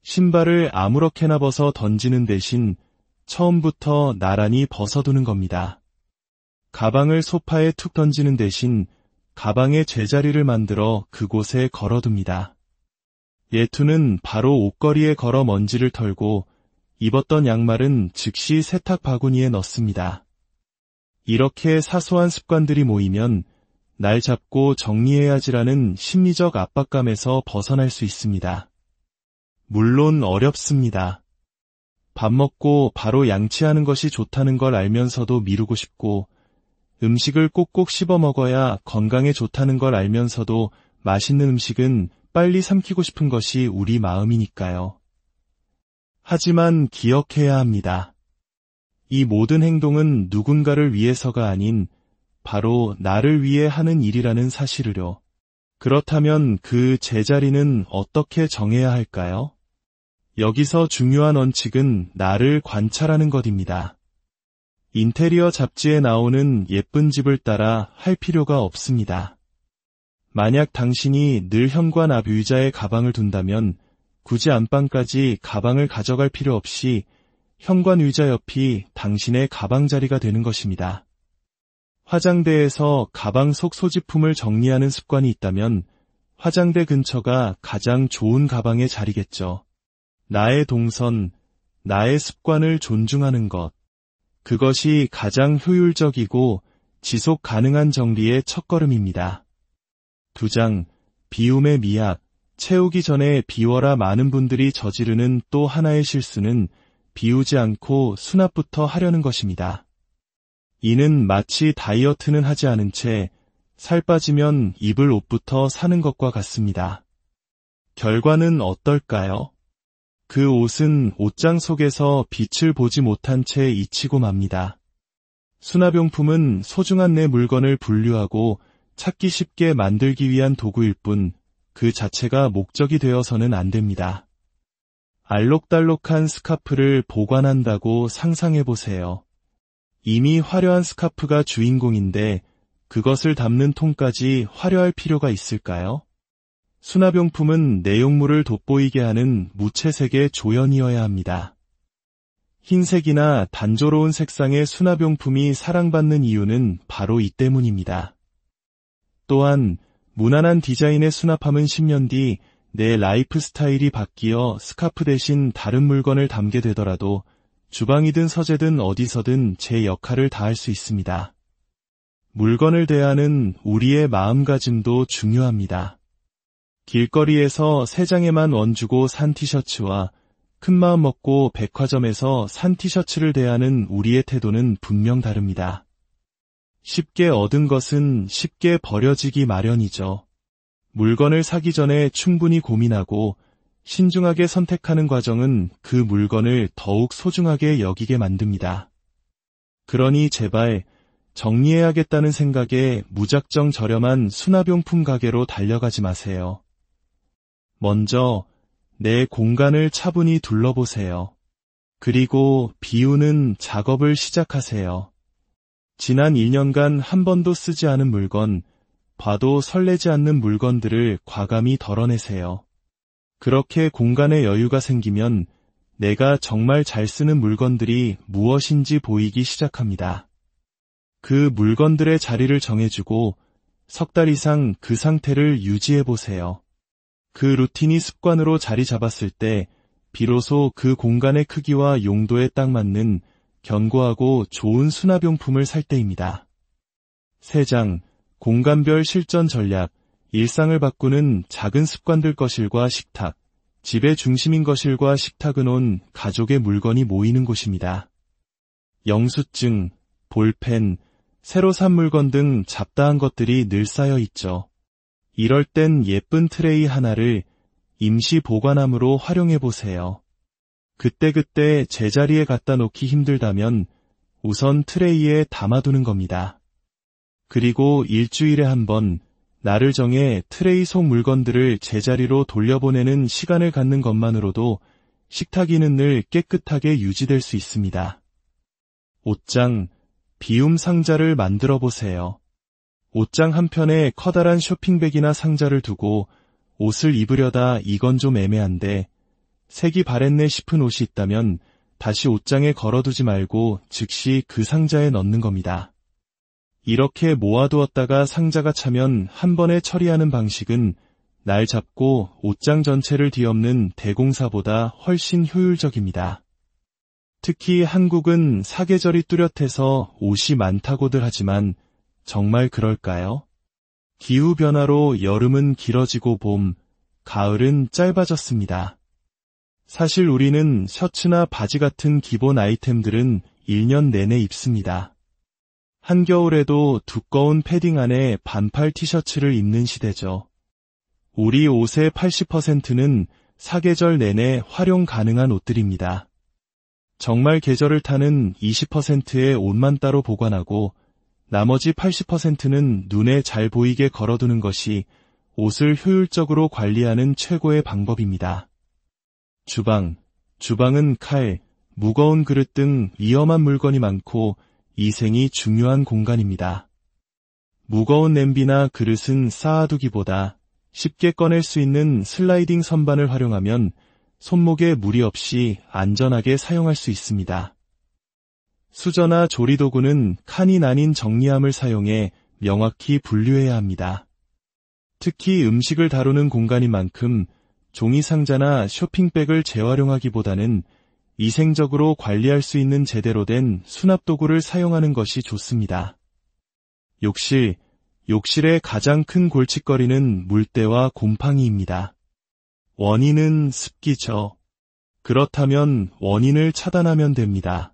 신발을 아무렇게나 벗어 던지는 대신 처음부터 나란히 벗어두는 겁니다. 가방을 소파에 툭 던지는 대신 가방에 제자리를 만들어 그곳에 걸어둡니다. 예투는 바로 옷걸이에 걸어 먼지를 털고 입었던 양말은 즉시 세탁 바구니에 넣습니다. 이렇게 사소한 습관들이 모이면 날 잡고 정리해야지라는 심리적 압박감에서 벗어날 수 있습니다. 물론 어렵습니다. 밥 먹고 바로 양치하는 것이 좋다는 걸 알면서도 미루고 싶고, 음식을 꼭꼭 씹어 먹어야 건강에 좋다는 걸 알면서도 맛있는 음식은 빨리 삼키고 싶은 것이 우리 마음이니까요. 하지만 기억해야 합니다. 이 모든 행동은 누군가를 위해서가 아닌 바로 나를 위해 하는 일이라는 사실을요. 그렇다면 그 제자리는 어떻게 정해야 할까요? 여기서 중요한 원칙은 나를 관찰하는 것입니다. 인테리어 잡지에 나오는 예쁜 집을 따라 할 필요가 없습니다. 만약 당신이 늘 현관 앞 의자에 가방을 둔다면 굳이 안방까지 가방을 가져갈 필요 없이 현관 의자 옆이 당신의 가방 자리가 되는 것입니다. 화장대에서 가방 속 소지품을 정리하는 습관이 있다면 화장대 근처가 가장 좋은 가방의 자리겠죠. 나의 동선, 나의 습관을 존중하는 것. 그것이 가장 효율적이고 지속 가능한 정리의 첫걸음입니다. 2장, 비움의 미학. 채우기 전에 비워라. 많은 분들이 저지르는 또 하나의 실수는 비우지 않고 수납부터 하려는 것입니다. 이는 마치 다이어트는 하지 않은 채 살 빠지면 입을 옷부터 사는 것과 같습니다. 결과는 어떨까요? 그 옷은 옷장 속에서 빛을 보지 못한 채 잊히고 맙니다. 수납용품은 소중한 내 물건을 분류하고 찾기 쉽게 만들기 위한 도구일 뿐 그 자체가 목적이 되어서는 안 됩니다. 알록달록한 스카프를 보관한다고 상상해보세요. 이미 화려한 스카프가 주인공인데 그것을 담는 통까지 화려할 필요가 있을까요? 수납용품은 내용물을 돋보이게 하는 무채색의 조연이어야 합니다. 흰색이나 단조로운 색상의 수납용품이 사랑받는 이유는 바로 이 때문입니다. 또한 무난한 디자인의 수납함은 10년 뒤 내 라이프 스타일이 바뀌어 스카프 대신 다른 물건을 담게 되더라도 주방이든 서재든 어디서든 제 역할을 다할 수 있습니다. 물건을 대하는 우리의 마음가짐도 중요합니다. 길거리에서 3장에만 원 주고 산 티셔츠와 큰마음 먹고 백화점에서 산 티셔츠를 대하는 우리의 태도는 분명 다릅니다. 쉽게 얻은 것은 쉽게 버려지기 마련이죠. 물건을 사기 전에 충분히 고민하고 신중하게 선택하는 과정은 그 물건을 더욱 소중하게 여기게 만듭니다. 그러니 제발 정리해야겠다는 생각에 무작정 저렴한 수납용품 가게로 달려가지 마세요. 먼저 내 공간을 차분히 둘러보세요. 그리고 비우는 작업을 시작하세요. 지난 1년간 한 번도 쓰지 않은 물건, 봐도 설레지 않는 물건들을 과감히 덜어내세요. 그렇게 공간에 여유가 생기면 내가 정말 잘 쓰는 물건들이 무엇인지 보이기 시작합니다. 그 물건들의 자리를 정해주고 석 달 이상 그 상태를 유지해보세요. 그 루틴이 습관으로 자리 잡았을 때 비로소 그 공간의 크기와 용도에 딱 맞는 견고하고 좋은 수납용품을 살 때입니다. 3장, 공간별 실전 전략. 일상을 바꾸는 작은 습관들. 거실과 식탁. 집의 중심인 거실과 식탁은 온 가족의 물건이 모이는 곳입니다. 영수증, 볼펜, 새로 산 물건 등 잡다한 것들이 늘 쌓여 있죠. 이럴 땐 예쁜 트레이 하나를 임시 보관함으로 활용해보세요. 그때그때 제자리에 갖다 놓기 힘들다면 우선 트레이에 담아두는 겁니다. 그리고 일주일에 한 번 날을 정해 트레이 속 물건들을 제자리로 돌려보내는 시간을 갖는 것만으로도 식탁이는 늘 깨끗하게 유지될 수 있습니다. 옷장, 비움 상자를 만들어 보세요. 옷장 한편에 커다란 쇼핑백이나 상자를 두고 옷을 입으려다 이건 좀 애매한데 색이 바랬네 싶은 옷이 있다면 다시 옷장에 걸어두지 말고 즉시 그 상자에 넣는 겁니다. 이렇게 모아두었다가 상자가 차면 한 번에 처리하는 방식은 날 잡고 옷장 전체를 뒤엎는 대공사보다 훨씬 효율적입니다. 특히 한국은 사계절이 뚜렷해서 옷이 많다고들 하지만 정말 그럴까요? 기후변화로 여름은 길어지고 봄, 가을은 짧아졌습니다. 사실 우리는 셔츠나 바지 같은 기본 아이템들은 1년 내내 입습니다. 한겨울에도 두꺼운 패딩 안에 반팔 티셔츠를 입는 시대죠. 우리 옷의 80%는 사계절 내내 활용 가능한 옷들입니다. 정말 계절을 타는 20%의 옷만 따로 보관하고 나머지 80%는 눈에 잘 보이게 걸어두는 것이 옷을 효율적으로 관리하는 최고의 방법입니다. 주방은 칼, 무거운 그릇 등 위험한 물건이 많고 위생이 중요한 공간입니다. 무거운 냄비나 그릇은 쌓아두기보다 쉽게 꺼낼 수 있는 슬라이딩 선반을 활용하면 손목에 무리 없이 안전하게 사용할 수 있습니다. 수저나 조리도구는 칸이 나뉜 정리함을 사용해 명확히 분류해야 합니다. 특히 음식을 다루는 공간인 만큼 종이상자나 쇼핑백을 재활용하기보다는 위생적으로 관리할 수 있는 제대로 된 수납도구를 사용하는 것이 좋습니다. 욕실의 가장 큰 골칫거리는 물때와 곰팡이입니다. 원인은 습기죠. 그렇다면 원인을 차단하면 됩니다.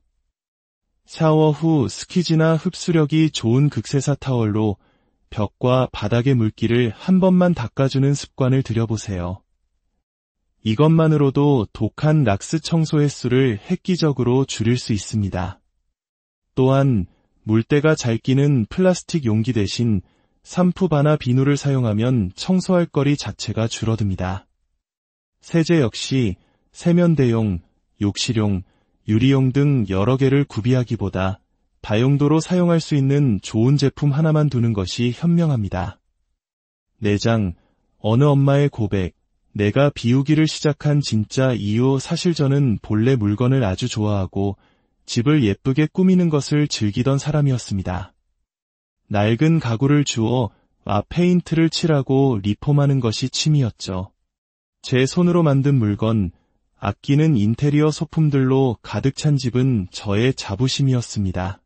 샤워 후 스키지나 흡수력이 좋은 극세사 타월로 벽과 바닥의 물기를 한 번만 닦아주는 습관을 들여보세요. 이것만으로도 독한 락스 청소 횟수를 획기적으로 줄일 수 있습니다. 또한 물때가 잘 끼는 플라스틱 용기 대신 산푸바나 비누를 사용하면 청소할 거리 자체가 줄어듭니다. 세제 역시 세면대용, 욕실용, 유리용 등 여러 개를 구비하기보다 다용도로 사용할 수 있는 좋은 제품 하나만 두는 것이 현명합니다. 내장, 어느 엄마의 고백, 내가 비우기를 시작한 진짜 이유. 사실 저는 본래 물건을 아주 좋아하고 집을 예쁘게 꾸미는 것을 즐기던 사람이었습니다. 낡은 가구를 주워 페인트를 칠하고 리폼하는 것이 취미였죠. 제 손으로 만든 물건, 아끼는 인테리어 소품들로 가득 찬 집은 저의 자부심이었습니다.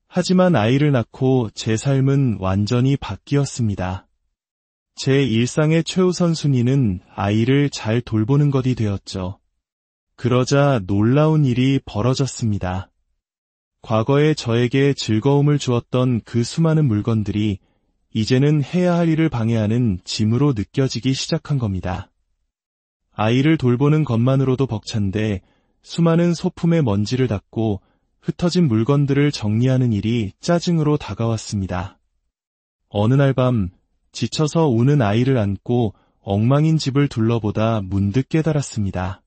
하지만 아이를 낳고 제 삶은 완전히 바뀌었습니다. 제 일상의 최우선 순위는 아이를 잘 돌보는 것이 되었죠. 그러자 놀라운 일이 벌어졌습니다. 과거에 저에게 즐거움을 주었던 그 수많은 물건들이 이제는 해야 할 일을 방해하는 짐으로 느껴지기 시작한 겁니다. 아이를 돌보는 것만으로도 벅찬데 수많은 소품의 먼지를 닦고 흩어진 물건들을 정리하는 일이 짜증으로 다가왔습니다. 어느 날 밤 지쳐서 우는 아이를 안고 엉망인 집을 둘러보다 문득 깨달았습니다.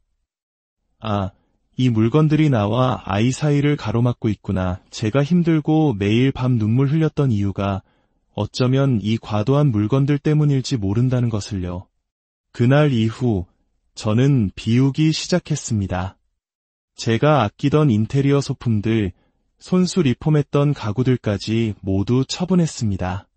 이 물건들이 나와 아이 사이를 가로막고 있구나. 제가 힘들고 매일 밤 눈물 흘렸던 이유가 어쩌면 이 과도한 물건들 때문일지 모른다는 것을요. 그날 이후 저는 비우기 시작했습니다. 제가 아끼던 인테리어 소품들, 손수 리폼했던 가구들까지 모두 처분했습니다.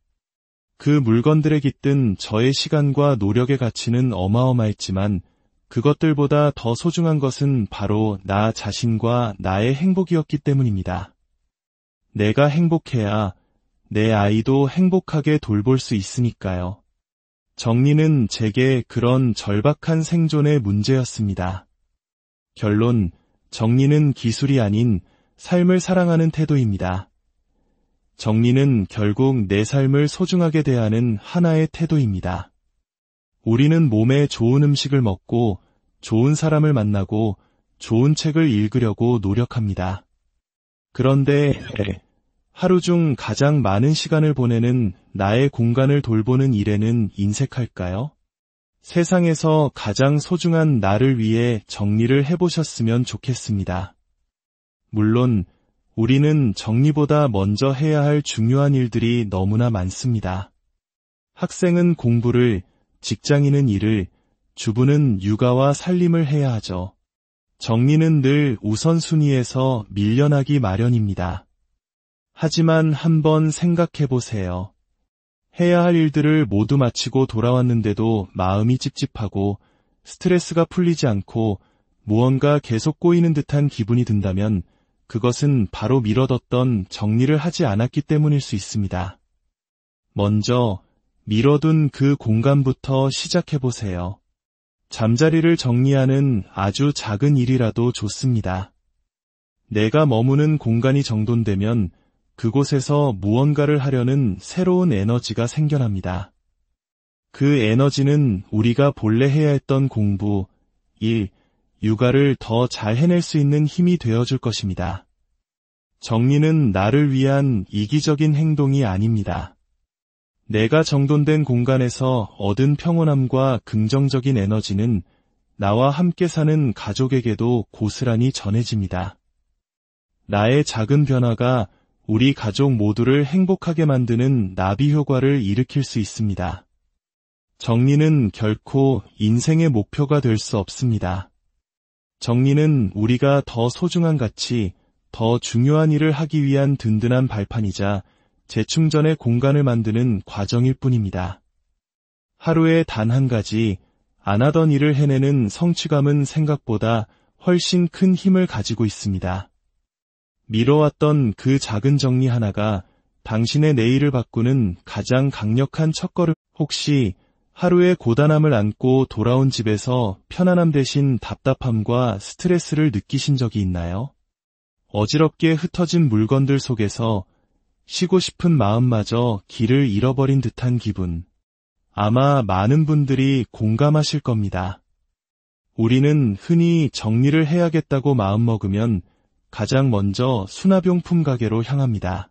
그 물건들에 깃든 저의 시간과 노력의 가치는 어마어마했지만 그것들보다 더 소중한 것은 바로 나 자신과 나의 행복이었기 때문입니다. 내가 행복해야 내 아이도 행복하게 돌볼 수 있으니까요. 정리는 제게 그런 절박한 생존의 문제였습니다. 결론, 정리는 기술이 아닌 삶을 사랑하는 태도입니다. 정리는 결국 내 삶을 소중하게 대하는 하나의 태도입니다. 우리는 몸에 좋은 음식을 먹고 좋은 사람을 만나고 좋은 책을 읽으려고 노력합니다. 그런데 하루 중 가장 많은 시간을 보내는 나의 공간을 돌보는 일에는 인색할까요? 세상에서 가장 소중한 나를 위해 정리를 해보셨으면 좋겠습니다. 물론 우리는 정리보다 먼저 해야 할 중요한 일들이 너무나 많습니다. 학생은 공부를, 직장인은 일을, 주부는 육아와 살림을 해야 하죠. 정리는 늘 우선순위에서 밀려나기 마련입니다. 하지만 한번 생각해 보세요. 해야 할 일들을 모두 마치고 돌아왔는데도 마음이 찝찝하고 스트레스가 풀리지 않고 무언가 계속 꼬이는 듯한 기분이 든다면 그것은 바로 미뤄뒀던 정리를 하지 않았기 때문일 수 있습니다. 먼저 미뤄둔 그 공간부터 시작해 보세요. 잠자리를 정리하는 아주 작은 일이라도 좋습니다. 내가 머무는 공간이 정돈되면 그곳에서 무언가를 하려는 새로운 에너지가 생겨납니다. 그 에너지는 우리가 본래 해야 했던 공부, 일, 육아를 더 잘 해낼 수 있는 힘이 되어줄 것입니다. 정리는 나를 위한 이기적인 행동이 아닙니다. 내가 정돈된 공간에서 얻은 평온함과 긍정적인 에너지는 나와 함께 사는 가족에게도 고스란히 전해집니다. 나의 작은 변화가 우리 가족 모두를 행복하게 만드는 나비 효과를 일으킬 수 있습니다. 정리는 결코 인생의 목표가 될 수 없습니다. 정리는 우리가 더 소중한 가치, 더 중요한 일을 하기 위한 든든한 발판이자 재충전의 공간을 만드는 과정일 뿐입니다. 하루에 단 한 가지 안 하던 일을 해내는 성취감은 생각보다 훨씬 큰 힘을 가지고 있습니다. 미뤄왔던 그 작은 정리 하나가 당신의 내일을 바꾸는 가장 강력한 첫걸음. 혹시 하루의 고단함을 안고 돌아온 집에서 편안함 대신 답답함과 스트레스를 느끼신 적이 있나요? 어지럽게 흩어진 물건들 속에서 쉬고 싶은 마음마저 길을 잃어버린 듯한 기분. 아마 많은 분들이 공감하실 겁니다. 우리는 흔히 정리를 해야겠다고 마음먹으면 가장 먼저 수납용품 가게로 향합니다.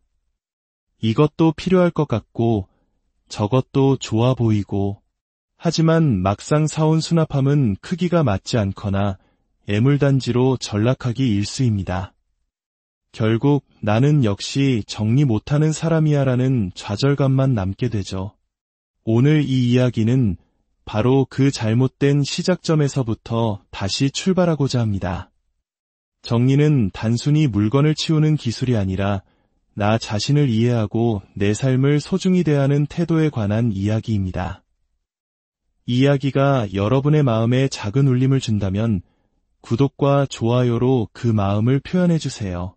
이것도 필요할 것 같고 저것도 좋아 보이고, 하지만 막상 사온 수납함은 크기가 맞지 않거나 애물단지로 전락하기 일쑤입니다. 결국 나는 역시 정리 못하는 사람이야 라는 좌절감만 남게 되죠. 오늘 이 이야기는 바로 그 잘못된 시작점에서부터 다시 출발하고자 합니다. 정리는 단순히 물건을 치우는 기술이 아니라 나 자신을 이해하고 내 삶을 소중히 대하는 태도에 관한 이야기입니다. 이 이야기가 여러분의 마음에 작은 울림을 준다면 구독과 좋아요로 그 마음을 표현해 주세요.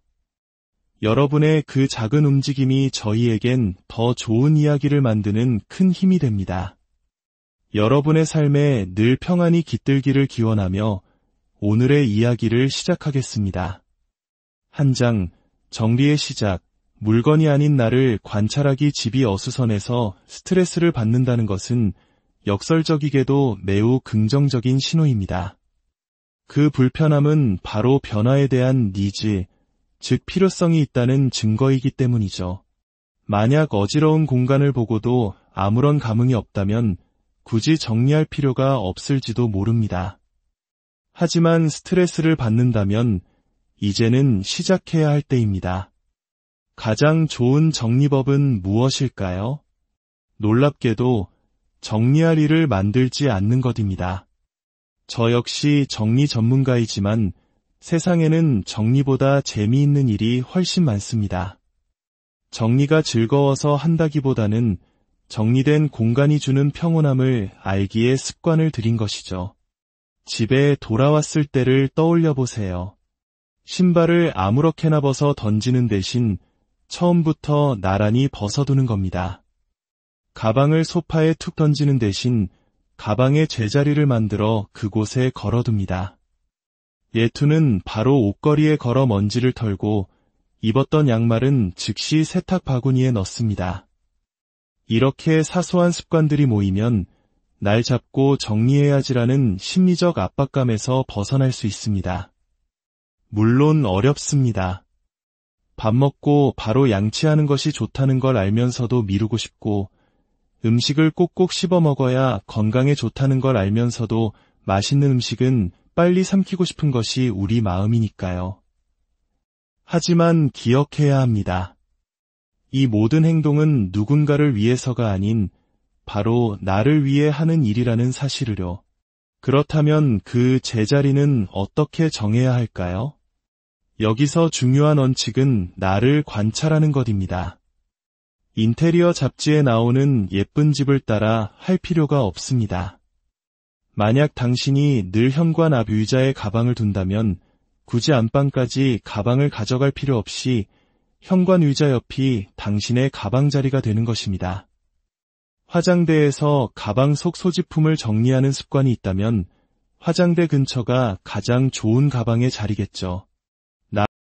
여러분의 그 작은 움직임이 저희에겐 더 좋은 이야기를 만드는 큰 힘이 됩니다. 여러분의 삶에 늘 평안이 깃들기를 기원하며 오늘의 이야기를 시작하겠습니다. 한 장, 정리의 시작. 물건이 아닌 나를 관찰하기. 집이 어수선해서 스트레스를 받는다는 것은 역설적이게도 매우 긍정적인 신호입니다. 그 불편함은 바로 변화에 대한 니즈, 즉 필요성이 있다는 증거이기 때문이죠. 만약 어지러운 공간을 보고도 아무런 감흥이 없다면 굳이 정리할 필요가 없을지도 모릅니다. 하지만 스트레스를 받는다면 이제는 시작해야 할 때입니다. 가장 좋은 정리법은 무엇일까요? 놀랍게도 정리할 일을 만들지 않는 것입니다. 저 역시 정리 전문가이지만 세상에는 정리보다 재미있는 일이 훨씬 많습니다. 정리가 즐거워서 한다기보다는 정리된 공간이 주는 평온함을 알기에 습관을 들인 것이죠. 집에 돌아왔을 때를 떠올려 보세요. 신발을 아무렇게나 벗어 던지는 대신 처음부터 나란히 벗어두는 겁니다. 가방을 소파에 툭 던지는 대신 가방의 제자리를 만들어 그곳에 걸어둡니다. 예투는 바로 옷걸이에 걸어 먼지를 털고 입었던 양말은 즉시 세탁 바구니에 넣습니다. 이렇게 사소한 습관들이 모이면 날 잡고 정리해야지라는 심리적 압박감에서 벗어날 수 있습니다. 물론 어렵습니다. 밥 먹고 바로 양치하는 것이 좋다는 걸 알면서도 미루고 싶고, 음식을 꼭꼭 씹어 먹어야 건강에 좋다는 걸 알면서도 맛있는 음식은 빨리 삼키고 싶은 것이 우리 마음이니까요. 하지만 기억해야 합니다. 이 모든 행동은 누군가를 위해서가 아닌 바로 나를 위해 하는 일이라는 사실을요. 그렇다면 그 제자리는 어떻게 정해야 할까요? 여기서 중요한 원칙은 나를 관찰하는 것입니다. 인테리어 잡지에 나오는 예쁜 집을 따라 할 필요가 없습니다. 만약 당신이 늘 현관 앞 의자에 가방을 둔다면 굳이 안방까지 가방을 가져갈 필요 없이 현관 의자 옆이 당신의 가방자리가 되는 것입니다. 화장대에서 가방 속 소지품을 정리하는 습관이 있다면 화장대 근처가 가장 좋은 가방의 자리겠죠.